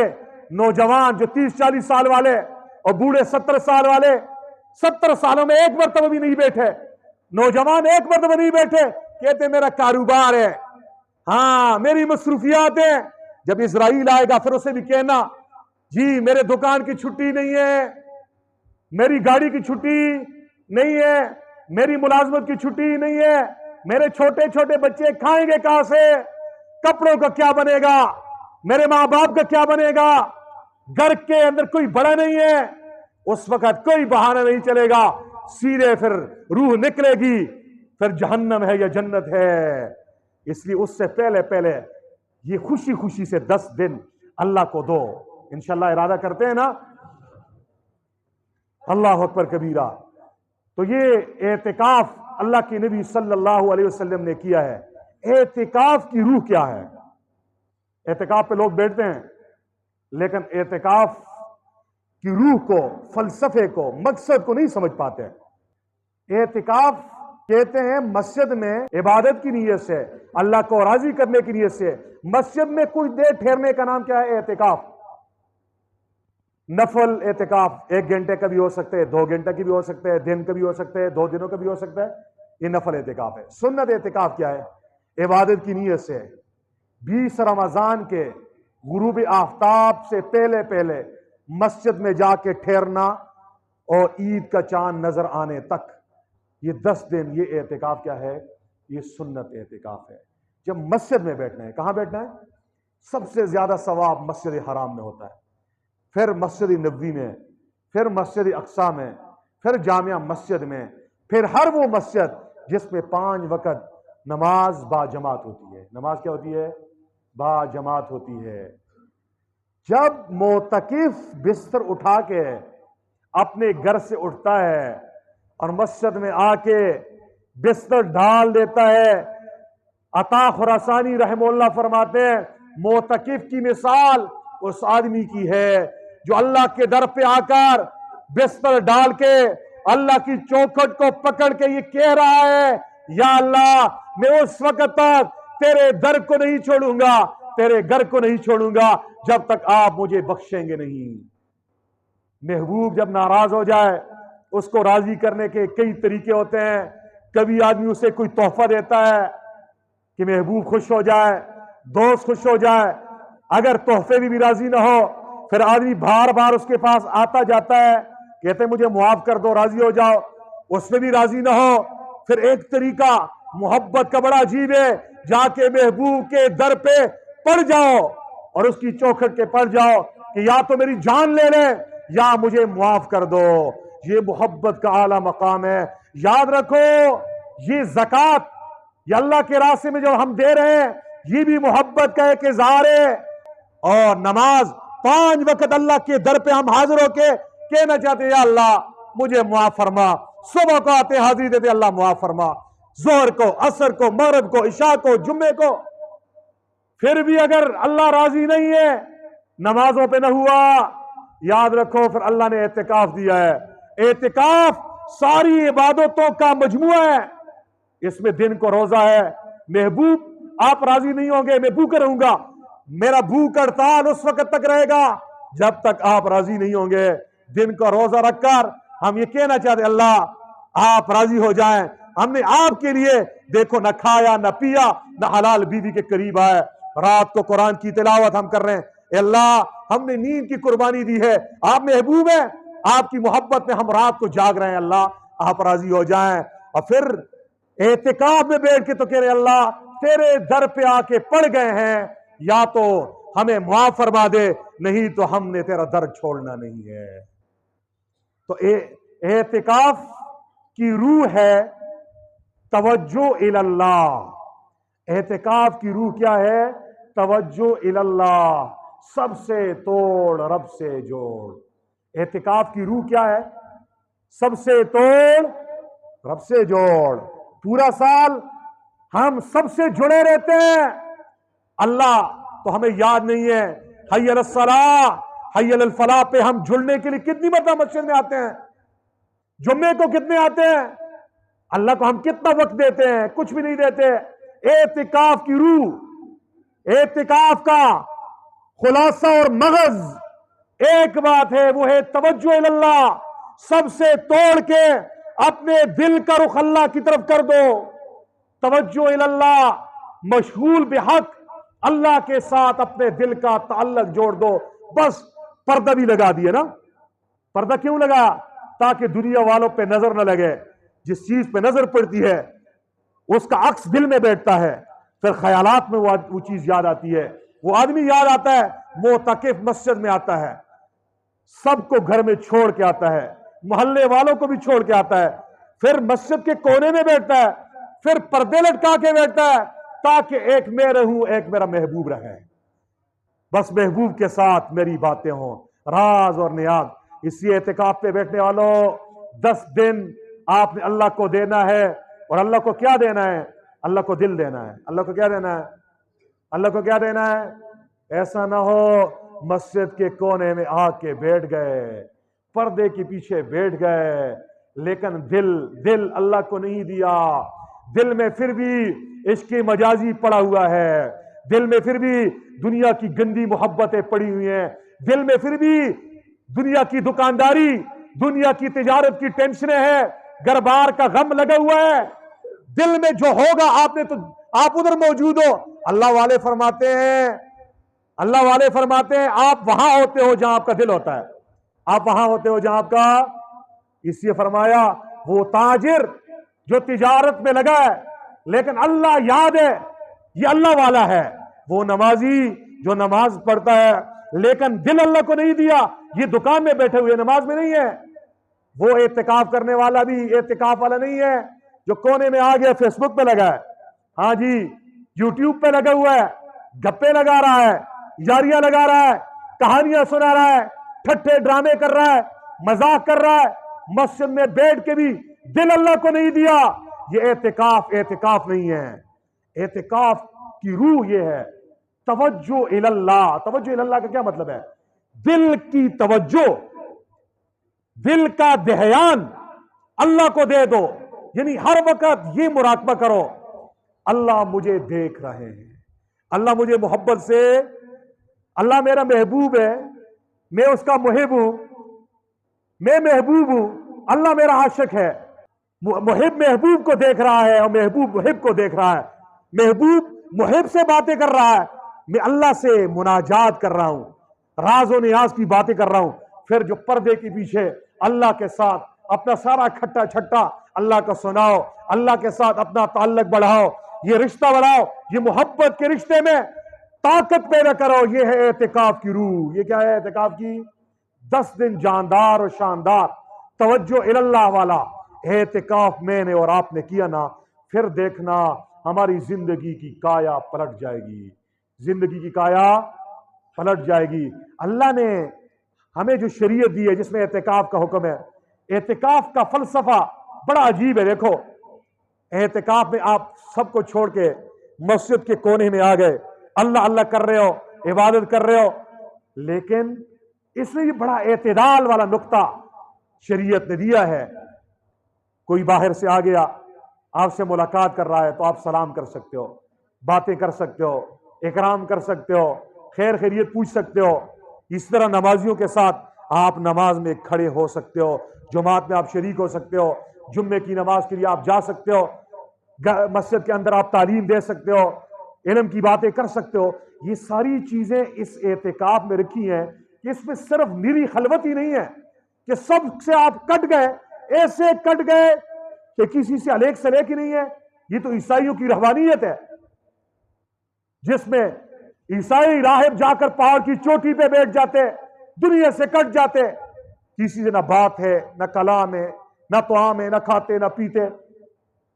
نوجوان جو 30-40 سال والے اور بوڑھے 70 سال والے، 70 سالوں میں ایک مرتبہ بھی نہیں بیٹھے، نوجوان ایک مرتبہ نہیں بیٹھے، کہتے میرا کاروبار ہے، ہاں میری مصروفیات ہیں۔ جب اسرائیل آئے گا پھر اسے بھی کہنا جی میرے دکان کی چھٹی نہیں ہے، میری گاڑی کی چھٹی نہیں ہے، میری ملازمت کی چھٹی نہیں ہے، میرے چھوٹے چھوٹے بچے کھائیں گے کہاں سے؟ کپڑوں کا کیا بنے گا؟ میرے ماں باپ کا کیا بنے گا؟ گھر کے اندر کوئی بڑا نہیں ہے، اس وقت کوئی بہانہ نہیں چلے گا، سیدھے پھر روح نکلے گی، پھر جہنم ہے یا جنت ہے۔ اس لیے اس سے پہلے یہ خوشی خوشی سے 10 دن اللہ کو دو۔ انشاءاللہ ارادہ کرتے ہیں نا؟ اللہ اکبر کبیرہ۔ تو یہ اعتکاف اللہ کے نبی صلی اللہ علیہ وسلم نے کیا ہے۔ اعتکاف کی روح کیا ہے؟ اعتکاف پہ لوگ بیٹھتے ہیں، لیکن اعتکاف کی روح کو، فلسفے کو، مقصد کو نہیں سمجھ پاتے۔ اعتکاف کہتے ہیں مسجد میں عبادت کی نیت سے، اللہ کو راضی کرنے کی نیت سے مسجد میں کچھ دیر ٹھہرنے کا نام کیا ہے؟ اعتکاف۔ نفل اعتکاف 1 گھنٹے کا بھی ہو سکتا ہے، 2 گھنٹے کی بھی ہو سکتا ہے، دن کا بھی ہو سکتا ہے، 2 دنوں کا بھی ہو سکتا ہے، یہ نفل اعتکاف ہے۔ سنت اعتکاف کیا ہے؟ عبادت کی نیت سے 20 رمضان کے غروب آفتاب سے پہلے مسجد میں جا کے ٹھہرنا اور عید کا چاند نظر آنے تک، یہ 10 دن، یہ اعتکاف کیا ہے؟ یہ سنت اعتکاف ہے۔ جب مسجد میں بیٹھنا ہے، کہاں بیٹھنا ہے؟ سب سے زیادہ ثواب مسجد حرام میں ہوتا ہے، پھر مسجد نبوی میں، پھر مسجد اقصی میں، پھر جامعہ مسجد میں، پھر ہر وہ مسجد جس میں 5 وقت نماز با جماعت ہوتی ہے۔ نماز کیا ہوتی ہے؟ با جماعت ہوتی ہے۔ جب معتکف بستر اٹھا کے اپنے گھر سے اٹھتا ہے اور مسجد میں آ کے بستر ڈال دیتا ہے، عطا خراسانی رحمہ اللہ فرماتے ہیں معتکف کی مثال اس آدمی کی ہے جو اللہ کے در پہ آ کر بستر ڈال کے اللہ کی چوکھٹ کو پکڑ کے یہ کہہ رہا ہے، یا اللہ میں اس وقت تک تیرے در کو نہیں چھوڑوں گا، تیرے گھر کو نہیں چھوڑوں گا جب تک آپ مجھے بخشیں گے نہیں۔ محبوب جب ناراض ہو جائے، اس کو راضی کرنے کے کئی طریقے ہوتے ہیں۔ کبھی آدمی اسے کوئی تحفہ دیتا ہے کہ محبوب خوش ہو جائے، دوست خوش ہو جائے۔ اگر تحفے بھی راضی نہ ہو، پھر آدمی بار بار اس کے پاس آتا جاتا ہے، کہتے ہیں مجھے معاف کر دو، راضی ہو جاؤ، اس میں بھی راضی نہ ہو۔ پھر ایک طریقہ محبت کا بڑا عجیب ہے، جا کے محبوب کے در پہ پڑ جاؤ اور اس کی چوکھٹ کے پڑ جاؤ کہ یا تو میری جان لے لے یا مجھے معاف کر دو۔ یہ محبت کا اعلیٰ مقام ہے۔ یاد رکھو، یہ زکوٰۃ، یہ اللہ کے راستے میں جو ہم دے رہے ہیں، یہ بھی محبت کا ایک اظہار ہے۔ اور نماز 5 وقت اللہ کے در پہ ہم حاضر ہو کے کہنا چاہتے ہیں یا اللہ مجھے معاف فرما۔ صبح کو آتے حاضری دیتے اللہ معاف فرما، ظہر کو، عصر کو، مغرب کو، عشاء کو، جمعے کو۔ پھر بھی اگر اللہ راضی نہیں ہے، نمازوں پہ نہ ہوا، یاد رکھو پھر اللہ نے اعتکاف دیا ہے۔ اعتکاف ساری عبادتوں کا مجموعہ ہے، اس میں دن کو روزہ ہے۔ محبوب آپ راضی نہیں ہوں گے، میں بھوکا رہوں گا، میرا بھوک ہڑتال اس وقت تک رہے گا جب تک آپ راضی نہیں ہوں گے۔ دن کا روزہ رکھ کر ہم یہ کہنا چاہتے اللہ آپ راضی ہو جائیں، ہم نے آپ کے لیے دیکھو نہ کھایا نہ پیا نہ حلال بیوی کے قریب آئے، رات کو قرآن کی تلاوت ہم کر رہے ہیں، اے اللہ ہم نے نیند کی قربانی دی ہے، آپ محبوب ہیں، آپ کی محبت میں ہم رات کو جاگ رہے ہیں، اللہ آپ راضی ہو جائیں۔ اور پھر اعتکاف میں بیٹھ کے تو کہہ رہے اللہ تیرے در پہ آ کے پڑ گئے ہیں، یا تو ہمیں معاف فرما دے، نہیں تو ہم نے تیرا در چھوڑنا نہیں ہے۔ تو اعتکاف کی روح ہے توجہ اللہ۔ اعتکاف کی روح کیا ہے؟ توجہ اللہ، سب سے توڑ رب سے جوڑ۔ اعتکاف کی روح کیا ہے؟ سب سے توڑ رب سے جوڑ۔ پورا سال ہم سب سے جڑے رہتے ہیں، اللہ تو ہمیں یاد نہیں ہے۔ حی علی الصلاۃ، حی علی الفلاح پہ ہم جڑنے کے لیے کتنی مرتبہ مسجد میں آتے ہیں، جمعے کو کتنے آتے ہیں، اللہ کو ہم کتنا وقت دیتے ہیں؟ کچھ بھی نہیں دیتے۔ اعتکاف کی روح، اعتکاف کا خلاصہ اور مغز ایک بات ہے، وہ ہے توجہ اللہ۔ سب سے توڑ کے اپنے دل کا رخ اللہ کی طرف کر دو، توجہ اللہ، مشغول بحق اللہ کے ساتھ اپنے دل کا تعلق جوڑ دو۔ بس پردہ بھی لگا دیے نا، پردہ کیوں لگا؟ تاکہ دنیا والوں پہ نظر نہ لگے۔ جس چیز پہ نظر پڑتی ہے اس کا عکس دل میں بیٹھتا ہے، پھر خیالات میں وہ چیز یاد آتی ہے، وہ آدمی یاد آتا ہے، معتکف مسجد میں آتا ہے، سب کو گھر میں چھوڑ کے آتا ہے، محلے والوں کو بھی چھوڑ کے آتا ہے، پھر مسجد کے کونے میں بیٹھتا ہے، پھر پردے لٹکا کے بیٹھتا ہے تاکہ ایک میں رہوں، ایک میرا محبوب رہے، بس محبوب کے ساتھ میری باتیں ہوں، راز اور نیاز۔ اسی اعتکاف پہ بیٹھنے والوں، 10 دن آپ نے اللہ کو دینا ہے، اور اللہ کو کیا دینا ہے؟ اللہ کو دل دینا ہے۔ اللہ کو کیا دینا ہے؟ اللہ کو کیا دینا ہے؟ ایسا نہ ہو مسجد کے کونے میں آ کے بیٹھ گئے، پردے کے پیچھے بیٹھ گئے، لیکن دل اللہ کو نہیں دیا، دل میں پھر بھی عشق مجازی پڑا ہوا ہے، دل میں پھر بھی دنیا کی گندی محبتیں پڑی ہوئی ہیں، دل میں پھر بھی دنیا کی دکانداری، دنیا کی تجارت کی ٹینشنیں ہیں، گھر بار کا غم لگا ہوا ہے، دل میں جو ہوگا آپ ادھر موجود ہو۔ اللہ والے فرماتے ہیں آپ وہاں ہوتے ہو جہاں آپ کا دل ہوتا ہے، آپ وہاں ہوتے ہو جہاں آپ کا، اس لیے فرمایا وہ تاجر جو تجارت میں لگا ہے لیکن اللہ یاد ہے، یہ اللہ والا ہے، وہ نمازی جو نماز پڑھتا ہے لیکن دل اللہ کو نہیں دیا، یہ دکان میں بیٹھے ہوئے نماز میں نہیں ہے، وہ اعتکاف کرنے والا بھی اعتکاف والا نہیں ہے جو کونے میں آ گیا فیس بک پہ لگا ہے، ہاں جی یوٹیوب پہ لگا ہوا ہے، گپے لگا رہا ہے، یاریاں لگا رہا ہے، کہانیاں سنا رہا ہے، ٹھٹے ڈرامے کر رہا ہے، مذاق کر رہا ہے، مسجد میں بیٹھ کے بھی دل اللہ کو نہیں دیا، یہ اعتکاف نہیں ہے۔ اعتکاف کی روح یہ ہے توجہ اللہ۔ توجہ اللہ کا کیا مطلب ہے؟ دل کی توجہ، دل کا دھیان اللہ کو دے دو، یعنی ہر وقت یہ مراقبہ کرو اللہ مجھے دیکھ رہے ہیں، اللہ مجھے محبت سے، اللہ میرا محبوب ہے، میں اس کا محب ہوں، میں محبوب ہوں، اللہ میرا عاشق ہے، محب محبوب کو دیکھ رہا ہے اور محبوب محب کو دیکھ رہا ہے، محبوب محب سے باتیں کر رہا ہے، میں اللہ سے مناجات کر رہا ہوں، راز و نیاز کی باتیں کر رہا ہوں، پھر جو پردے کے پیچھے اللہ کے ساتھ اپنا سارا کھٹا چھٹا اللہ کا سناؤ، اللہ کے ساتھ اپنا تعلق بڑھاؤ، یہ رشتہ بڑھاؤ، یہ محبت کے رشتے میں طاقت پیدا کرو، یہ ہے اعتکاف کی روح۔ یہ کیا ہے اعتکاف کی؟ 10 دن جاندار اور شاندار توجہ اللہ والا اعتکاف میں نے اور آپ نے کیا نا، پھر دیکھنا ہماری زندگی کی کایا پلٹ جائے گی، زندگی کی کایا پلٹ جائے گی۔ اللہ نے ہمیں جو شریعت دی ہے جس میں اعتکاف کا حکم ہے، اعتکاف کا فلسفہ بڑا عجیب ہے۔ دیکھو اعتکاف میں آپ سب کو چھوڑ کے مسجد کے کونے میں آ گئے، اللہ اللہ کر رہے ہو، عبادت کر رہے ہو، لیکن اس میں یہ بڑا اعتدال والا نقطہ شریعت نے دیا ہے۔ کوئی باہر سے آ گیا، آپ سے ملاقات کر رہا ہے تو آپ سلام کر سکتے ہو، باتیں کر سکتے ہو، اکرام کر سکتے ہو، خیر خیریت پوچھ سکتے ہو۔ اس طرح نمازیوں کے ساتھ آپ نماز میں کھڑے ہو سکتے ہو، جماعت میں آپ شریک ہو سکتے ہو، جمعے کی نماز کے لیے آپ جا سکتے ہو، مسجد کے اندر آپ تعلیم دے سکتے ہو، علم کی باتیں کر سکتے ہو۔ یہ ساری چیزیں اس اعتکاف میں رکھی ہیں کہ اس میں صرف میری خلوت ہی نہیں ہے کہ سب سے آپ کٹ گئے، ایسے کٹ گئے کہ کسی سے الیک سلیک ہی نہیں ہے۔ یہ تو عیسائیوں کی رہبانیت ہے جس میں عیسائی راہب جا کر پہاڑ کی چوٹی پہ بیٹھ جاتے، دنیا سے کٹ جاتے، کسی سے نہ بات ہے، نہ کلام ہے، نہ طعام ہے، نہ کھاتے نہ پیتے۔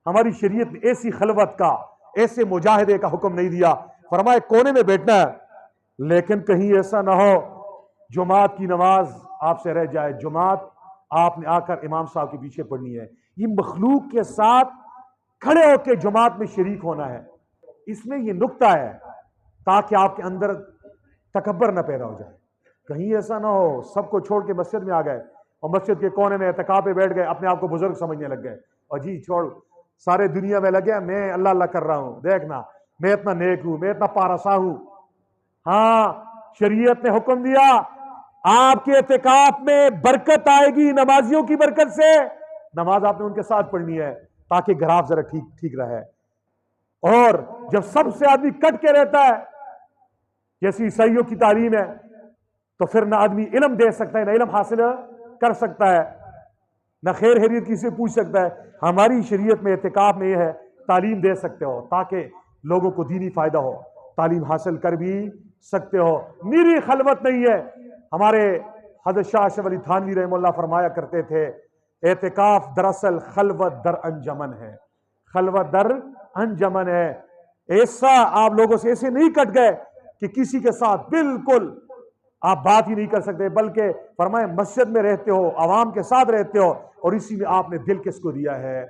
ہماری شریعت نے ایسی خلوت کا، ایسے مجاہدے کا حکم نہیں دیا، فرمائے کونے میں بیٹھنا ہے، لیکن کہیں ایسا نہ ہو جماعت کی نماز آپ سے رہ جائے، جماعت آپ نے آ کر امام صاحب کے پیچھے پڑھنی ہے۔ یہ مخلوق کے ساتھ کھڑے ہو کے جماعت میں شریک ہونا ہے، اس میں یہ نقطہ ہے تاکہ آپ کے اندر تکبر نہ پیدا ہو جائے۔ کہیں ایسا نہ ہو سب کو چھوڑ کے مسجد میں آ گئے اور مسجد کے کونے میں اعتکاف پہ بیٹھ گئے، اپنے آپ کو بزرگ سمجھنے لگ گئے، اور جی چھوڑ سارے دنیا میں لگے میں اللہ اللہ کر رہا ہوں، دیکھنا میں اتنا نیک ہوں، میں اتنا پارسا ہوں۔ ہاں شریعت نے حکم دیا آپ کے اعتکاف میں برکت آئے گی نمازیوں کی برکت سے، نماز آپ نے ان کے ساتھ پڑھنی ہے تاکہ گراف ذرا ٹھیک رہے۔ اور جب سب سے آدمی کٹ کے رہتا ہے جیسی عیسائیوں کی تعلیم ہے تو پھر نہ آدمی علم دے سکتا ہے، نہ علم حاصل کر سکتا ہے، نہ خیر خیریت کسی سے پوچھ سکتا ہے۔ ہماری شریعت میں اعتکاف میں یہ ہے تعلیم دے سکتے ہو تاکہ لوگوں کو دینی فائدہ ہو، تعلیم حاصل کر بھی سکتے ہو۔ میری خلوت نہیں ہے۔ ہمارے حضرت شاہ اشرف علی تھانوی رحمہ اللہ فرمایا کرتے تھے اعتکاف دراصل خلوت در انجمن ہے، خلوت در انجمن ہے۔ ایسا آپ لوگوں سے ایسے نہیں کٹ گئے کہ کسی کے ساتھ بالکل آپ بات ہی نہیں کر سکتے، بلکہ فرمائے مسجد میں رہتے ہو، عوام کے ساتھ رہتے ہو، اور اسی میں آپ نے دل کس کو دیا ہے؟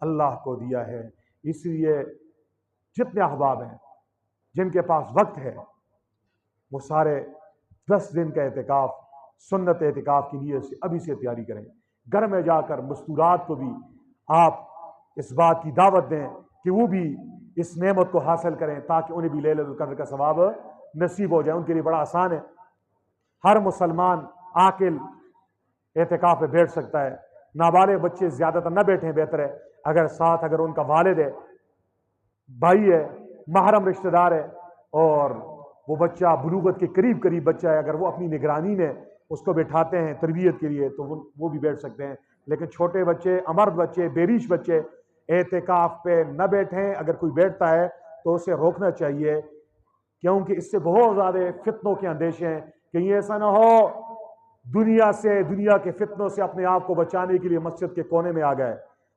اللہ کو دیا ہے۔ اس لیے جتنے احباب ہیں جن کے پاس وقت ہے وہ سارے 10 دن کا اعتکاف، سنت اعتکاف کی نیت سے ابھی سے تیاری کریں۔ گھر میں جا کر مستورات کو بھی آپ اس بات کی دعوت دیں کہ وہ بھی اس نعمت کو حاصل کریں تاکہ انہیں بھی لیلۃ القدر کا ثواب نصیب ہو جائے۔ ان کے لیے بڑا آسان ہے، ہر مسلمان عاقل اعتکاف پہ بیٹھ سکتا ہے۔ نابالغ بچے زیادہ تر نہ بیٹھیں، بہتر ہے اگر ساتھ اگر ان کا والد ہے، بھائی ہے، محرم رشتہ دار ہے، اور وہ بچہ بلوغت کے قریب بچہ ہے، اگر وہ اپنی نگرانی میں اس کو بٹھاتے ہیں تربیت کے لیے تو وہ بھی بیٹھ سکتے ہیں۔ لیکن چھوٹے بچے، امرد بچے، بیریش بچے اعتکاف پہ نہ بیٹھیں۔ اگر کوئی بیٹھتا ہے تو اسے روکنا چاہیے، کیونکہ اس سے بہت زیادہ فتنوں کے اندیشے ہیں۔ کہیں ایسا نہ ہو دنیا کے فتنوں سے اپنے آپ کو بچانے کے لیے مسجد کے کونے میں آ گئے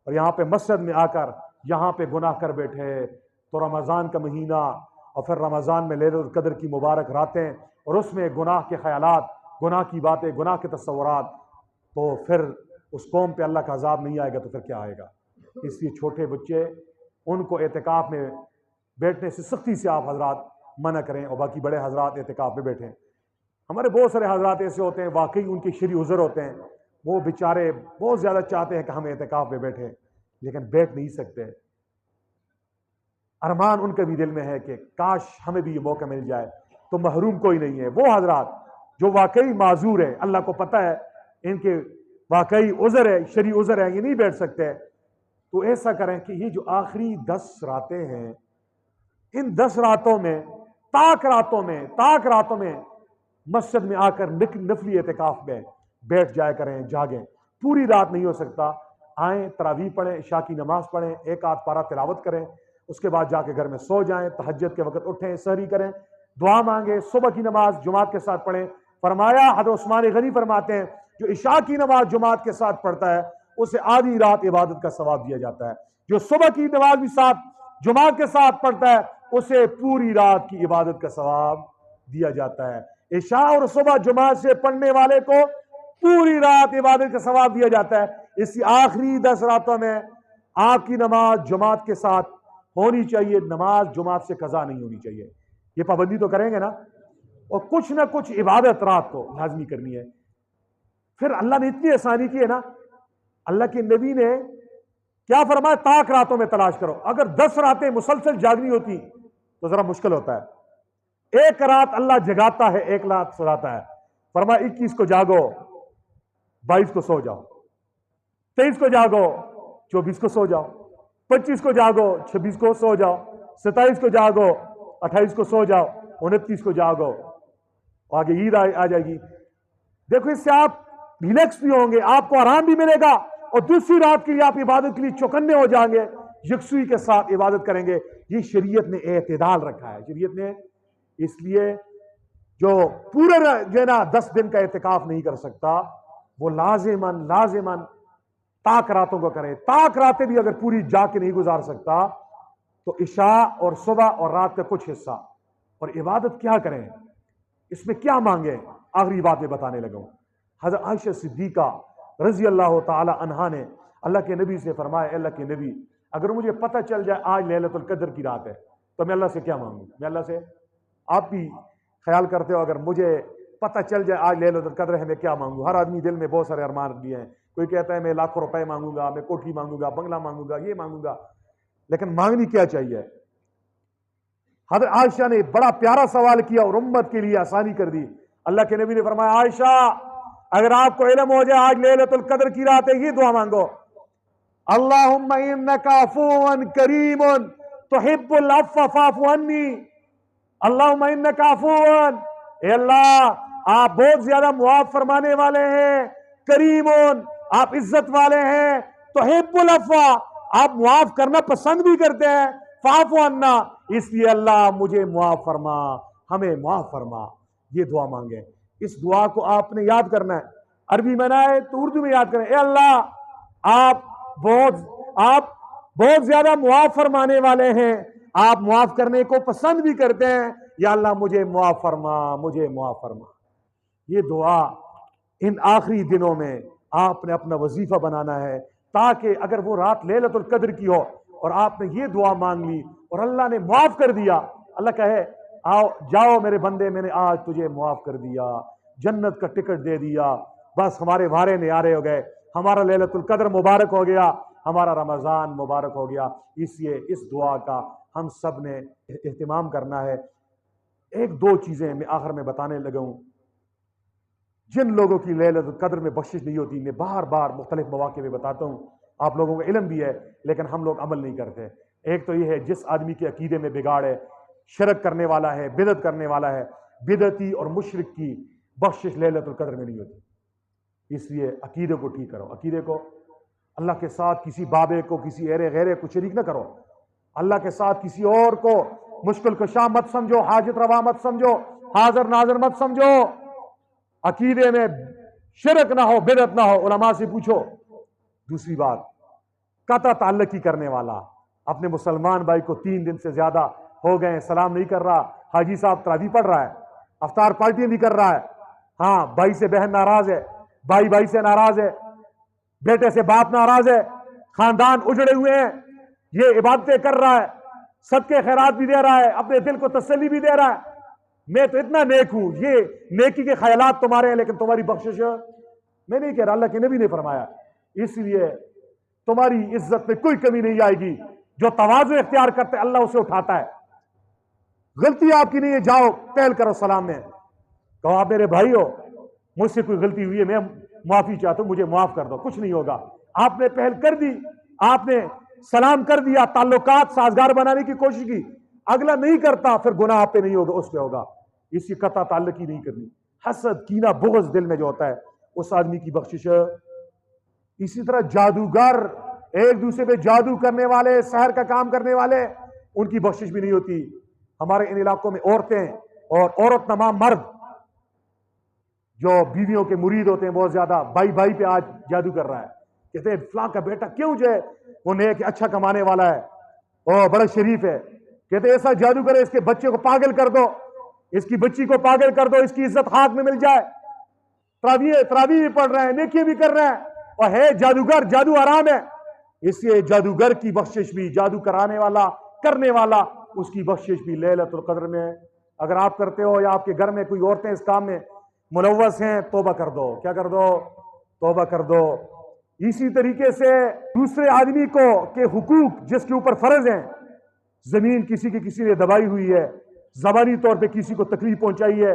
اور یہاں پہ مسجد میں آ کر یہاں پہ گناہ کر بیٹھے۔ تو رمضان کا مہینہ اور پھر رمضان میں لیلۃ القدر کی مبارک راتیں اور اس میں گناہ کے خیالات، گناہ کی باتیں، گناہ کے تصورات، تو پھر اس قوم پہ اللہ کا عذاب نہیں آئے گا تو پھر کیا آئے گا؟ اس لیے چھوٹے بچے ان کو اعتکاف میں بیٹھنے سے سختی سے آپ حضرات منع کریں، اور باقی بڑے حضرات اعتکاف میں بیٹھیں۔ ہمارے بہت سارے حضرات ایسے ہوتے ہیں واقعی ان کے شرعی عذر ہوتے ہیں، وہ بیچارے بہت زیادہ چاہتے ہیں کہ ہم اعتکاف میں بیٹھیں لیکن بیٹھ نہیں سکتے۔ ارمان ان کے بھی دل میں ہے کہ کاش ہمیں بھی یہ موقع مل جائے، تو محروم کوئی نہیں ہے۔ وہ حضرات جو واقعی معذور ہے، اللہ کو پتہ ہے ان کے واقعی عذر ہے، شرعی عذر ہے، یہ نہیں بیٹھ سکتے، تو ایسا کریں کہ یہ جو آخری 10 راتیں ہیں، ان 10 راتوں میں تاک راتوں میں مسجد میں آ کر نفلی اعتکاف میں بیٹھ جایا کریں، جاگیں۔ پوری رات نہیں ہو سکتا، آئیں تراویح پڑھیں، عشاء کی نماز پڑھیں، ایک آدھ پارہ تلاوت کریں، اس کے بعد جا کے گھر میں سو جائیں، تہجد کے وقت اٹھیں، سحری کریں، دعا مانگیں، صبح کی نماز جماعت کے ساتھ پڑھیں۔ فرمایا حضرت عثمان غنی فرماتے ہیں جو عشاء کی نماز جماعت کے ساتھ پڑھتا ہے اسے آدھی رات عبادت کا ثواب دیا جاتا ہے، جو صبح کی نماز بھی ساتھ جماعت کے ساتھ پڑھتا ہے اسے پوری رات کی عبادت کا ثواب دیا جاتا ہے۔ عشاء اور صبح جماعت سے پڑھنے والے کو پوری رات عبادت کا ثواب دیا جاتا ہے۔ اسی آخری 10 راتوں میں آپ کی نماز جماعت کے ساتھ ہونی چاہیے، نماز جماعت سے قضا نہیں ہونی چاہیے۔ یہ پابندی تو کریں گے نا، اور کچھ نہ کچھ عبادت رات کو لازمی کرنی ہے۔ پھر اللہ نے اتنی آسانی کی ہے نا، اللہ کے نبی نے کیا فرمایا؟ تاک راتوں میں تلاش کرو۔ اگر 10 راتیں مسلسل جاگنی ہوتی تو ذرا مشکل ہوتا ہے۔ ایک رات اللہ جگاتا ہے، ایک رات سلاتا ہے۔ فرمایا 21 کو جاگو، 22 کو سو جاؤ، 23 کو جاگو، 24 کو سو جاؤ، 25 کو جاگو، 26 کو سو جاؤ، 27 کو جاگو، 28 کو سو جاؤ، 29 کو جاگو، آگے عید آ جائے گی۔ دیکھو اس سے آپ ریلیکس بھی ہوں گے، آپ کو آرام بھی ملے گا، اور دوسری رات کے لیے آپ عبادت کے لیے چوکنے ہو جائیں گے، یکسوئی کے ساتھ عبادت کریں گے۔ یہ شریعت نے اعتدال رکھا ہے، شریعت نے۔ اس لیے جو پورے جو ہے نا 10 دن کا اعتکاف نہیں کر سکتا وہ لازماً تاک راتوں کو کرے۔ تاک راتیں بھی اگر پوری جا کے نہیں گزار سکتا تو عشاء اور صبح اور رات کا کچھ حصہ، اور عبادت کیا کریں، اس میں کیا مانگیں، آخری بات میں بتانے لگا ہوں۔ حضرت عائشہ صدیقہ رضی اللہ تعالی عنہا نے اللہ کے نبی سے فرمایا، اے اللہ کے نبی اگر مجھے پتہ چل جائے آج لیلۃ القدر کی رات ہے تو میں اللہ سے کیا مانگوں؟ میں اللہ سے، آپ بھی خیال کرتے ہو اگر مجھے پتہ چل جائے آج لیلۃ القدر ہے میں کیا مانگوں؟ ہر آدمی دل میں بہت سارے ارمان لیے ہیں، کوئی کہتا ہے میں لاکھوں روپے مانگوں گا، میں کوٹھی مانگوں گا، بنگلہ مانگوں گا، یہ مانگوں گا، لیکن مانگنی کیا چاہیے؟ حضرت عائشہ نے بڑا پیارا سوال کیا اور امت کے لیے آسانی کر دی۔ اللہ کے نبی نے فرمایا، عائشہ اگر آپ کو علم ہو جائے آج لیلۃ القدر کی رات ہے، یہ دعا مانگو، اللہم انک عفو کریم تحب العفو فاعف عنی، اللہم انک عفو، اے اللہ آپ بہت زیادہ معاف فرمانے والے ہیں، کریم آپ عزت والے ہیں، تحب العفو آپ معاف کرنا پسند بھی کرتے ہیں، فاعف عنا، اس لیے اللہ مجھے معاف فرما، ہمیں معاف فرما، یہ دعا مانگیں۔ اس دعا کو آپ نے یاد کرنا ہے، عربی میں نہ ہے تو اردو میں یاد کریں۔ اے اللہ، آپ بہت زیادہ معاف فرمانے والے ہیں، آپ معاف کرنے کو پسند بھی کرتے ہیں، یا اللہ مجھے معاف فرما، مجھے معاف فرما۔ یہ دعا ان آخری دنوں میں آپ نے اپنا وظیفہ بنانا ہے، تاکہ اگر وہ رات لیلۃ القدر کی ہو اور آپ نے یہ دعا مانگ لی اور اللہ نے معاف کر دیا، اللہ کہے آؤ جاؤ میرے بندے، میں نے آج تجھے معاف کر دیا، جنت کا ٹکٹ دے دیا، بس ہمارے وارے نیارے ہو گئے، ہمارا لیلۃ القدر مبارک ہو گیا، ہمارا رمضان مبارک ہو گیا۔ اس لیے اس دعا کا ہم سب نے اہتمام کرنا ہے۔ ایک دو چیزیں میں آخر میں بتانے لگا ہوں، جن لوگوں کی لیلۃ القدر میں بخشش نہیں ہوتی، میں بار بار مختلف مواقع میں بتاتا ہوں، آپ لوگوں کو علم بھی ہے لیکن ہم لوگ عمل نہیں کرتے۔ ایک تو یہ ہے، جس آدمی کے عقیدے میں بگاڑ ہے، شرک کرنے والا ہے، بدعت کرنے والا ہے، بدعتی اور مشرک کی بخشش لیلۃ القدر میں نہیں ہوتی۔ اس لیے عقیدے کو ٹھیک کرو، عقیدے کو اللہ کے ساتھ کسی بابے کو، کسی ایرے غیرے کو شریک نہ کرو، اللہ کے ساتھ کسی اور کو مشکل کشا مت سمجھو، حاجت روا مت سمجھو، حاضر ناظر مت سمجھو، عقیدے میں شرک نہ ہو، بدعت نہ ہو، علماء سے پوچھو۔ دوسری بات، قطع تعلقی کرنے والا اپنے مسلمان بھائی کو 3 دن سے زیادہ ہو گئے سلام نہیں کر رہا، حاجی صاحب تراویح پڑھ رہا ہے، افطار پارٹیاں بھی کر رہا ہے، ہاں بھائی سے بہن ناراض ہے، بھائی سے ناراض ہے، بیٹے سے باپ ناراض ہے، خاندان اجڑے ہوئے ہیں، یہ عبادتیں کر رہا ہے، صدقے خیرات بھی دے رہا ہے، اپنے دل کو تسلی بھی دے رہا ہے، میں تو اتنا نیک ہوں، یہ نیکی کے خیالات تمہارے ہیں لیکن تمہاری بخشش میں نہیں کہہ رہا، اللہ کے نبی نے فرمایا۔ اس لیے تمہاری عزت میں کوئی کمی نہیں آئے گی، جو تواضع اختیار کرتے اللہ اسے اٹھاتا ہے۔ غلطی آپ کی نہیں ہے، جاؤ پہل کرو سلام میں، کہو آپ میرے بھائی ہو، مجھ سے کوئی غلطی ہوئی ہے، میں معافی چاہتا ہوں، مجھے معاف کر دو، کچھ نہیں ہوگا۔ آپ نے پہل کر دی، آپ نے سلام کر دیا، تعلقات سازگار بنانے کی کوشش کی، اگلا نہیں کرتا، پھر گناہ آپ پہ نہیں ہوگا، اس پہ ہوگا۔ اس کی قطع تعلقی نہیں کرنی۔ حسد، کینہ، بغض دل میں جو ہوتا ہے، اس آدمی کی بخشش۔ اسی طرح جادوگر، ایک دوسرے پہ جادو کرنے والے، سحر کا کام کرنے والے، ان کی بخشش بھی نہیں ہوتی۔ ہمارے ان علاقوں میں عورتیں اور عورت تمام مرد جو بیویوں کے مرید ہوتے ہیں بہت زیادہ، بھائی پہ آج جادو کر رہا ہے، کہتے ہیں فلاں کا بیٹا کیوں جو ہے وہ نیک اچھا کمانے والا ہے اور بڑا شریف ہے، کہتے ہیں ایسا جادو کرے اس کے بچے کو پاگل کر دو، اس کی بچی کو پاگل کر دو، اس کی عزت ہاتھ میں مل جائے۔ تراویح بھی پڑھ رہے ہیں، نیکی بھی کر رہے ہیں، اور ہے جادوگر، جادو حرام ہے۔ اس لیے جادوگر کی بخشش بھی، جادو کرانے والا، کرنے والا، اس کی بخشش بھی لیلۃ القدر میں ہے۔ اگر آپ کرتے ہو یا آپ کے گھر میں کوئی عورتیں اس کام میں ملوث ہیں، توبہ کر دو۔ کیا کر دو؟ توبہ کر دو۔ اسی طریقے سے دوسرے آدمی کو کے حقوق جس کے اوپر فرض ہیں، زمین کسی نے دبائی ہوئی ہے، زبانی طور پہ کسی کو تکلیف پہنچائی ہے،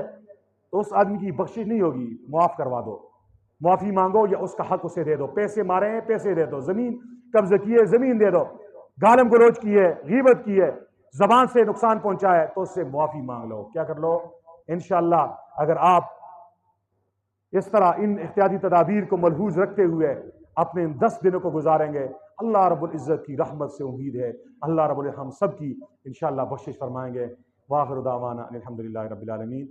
تو اس آدمی کی بخشش نہیں ہوگی، معاف کروا دو، معافی مانگو یا اس کا حق اسے دے دو۔ پیسے مارے ہیں، پیسے دے دو، زمین قبضہ کی ہے، زمین دے دو، گالم گلوچ کی ہے، غیبت کی ہے، زبان سے نقصان پہنچا ہے، تو اس سے معافی مانگ لو۔ کیا کر لو؟ انشاءاللہ اگر آپ اس طرح ان احتیاطی تدابیر کو ملحوظ رکھتے ہوئے اپنے ان 10 دنوں کو گزاریں گے، اللہ رب العزت کی رحمت سے امید ہے اللہ رب العزت ہم سب کی انشاءاللہ بخشش فرمائیں گے۔ وآخر دعوانا الحمدللہ رب العالمین۔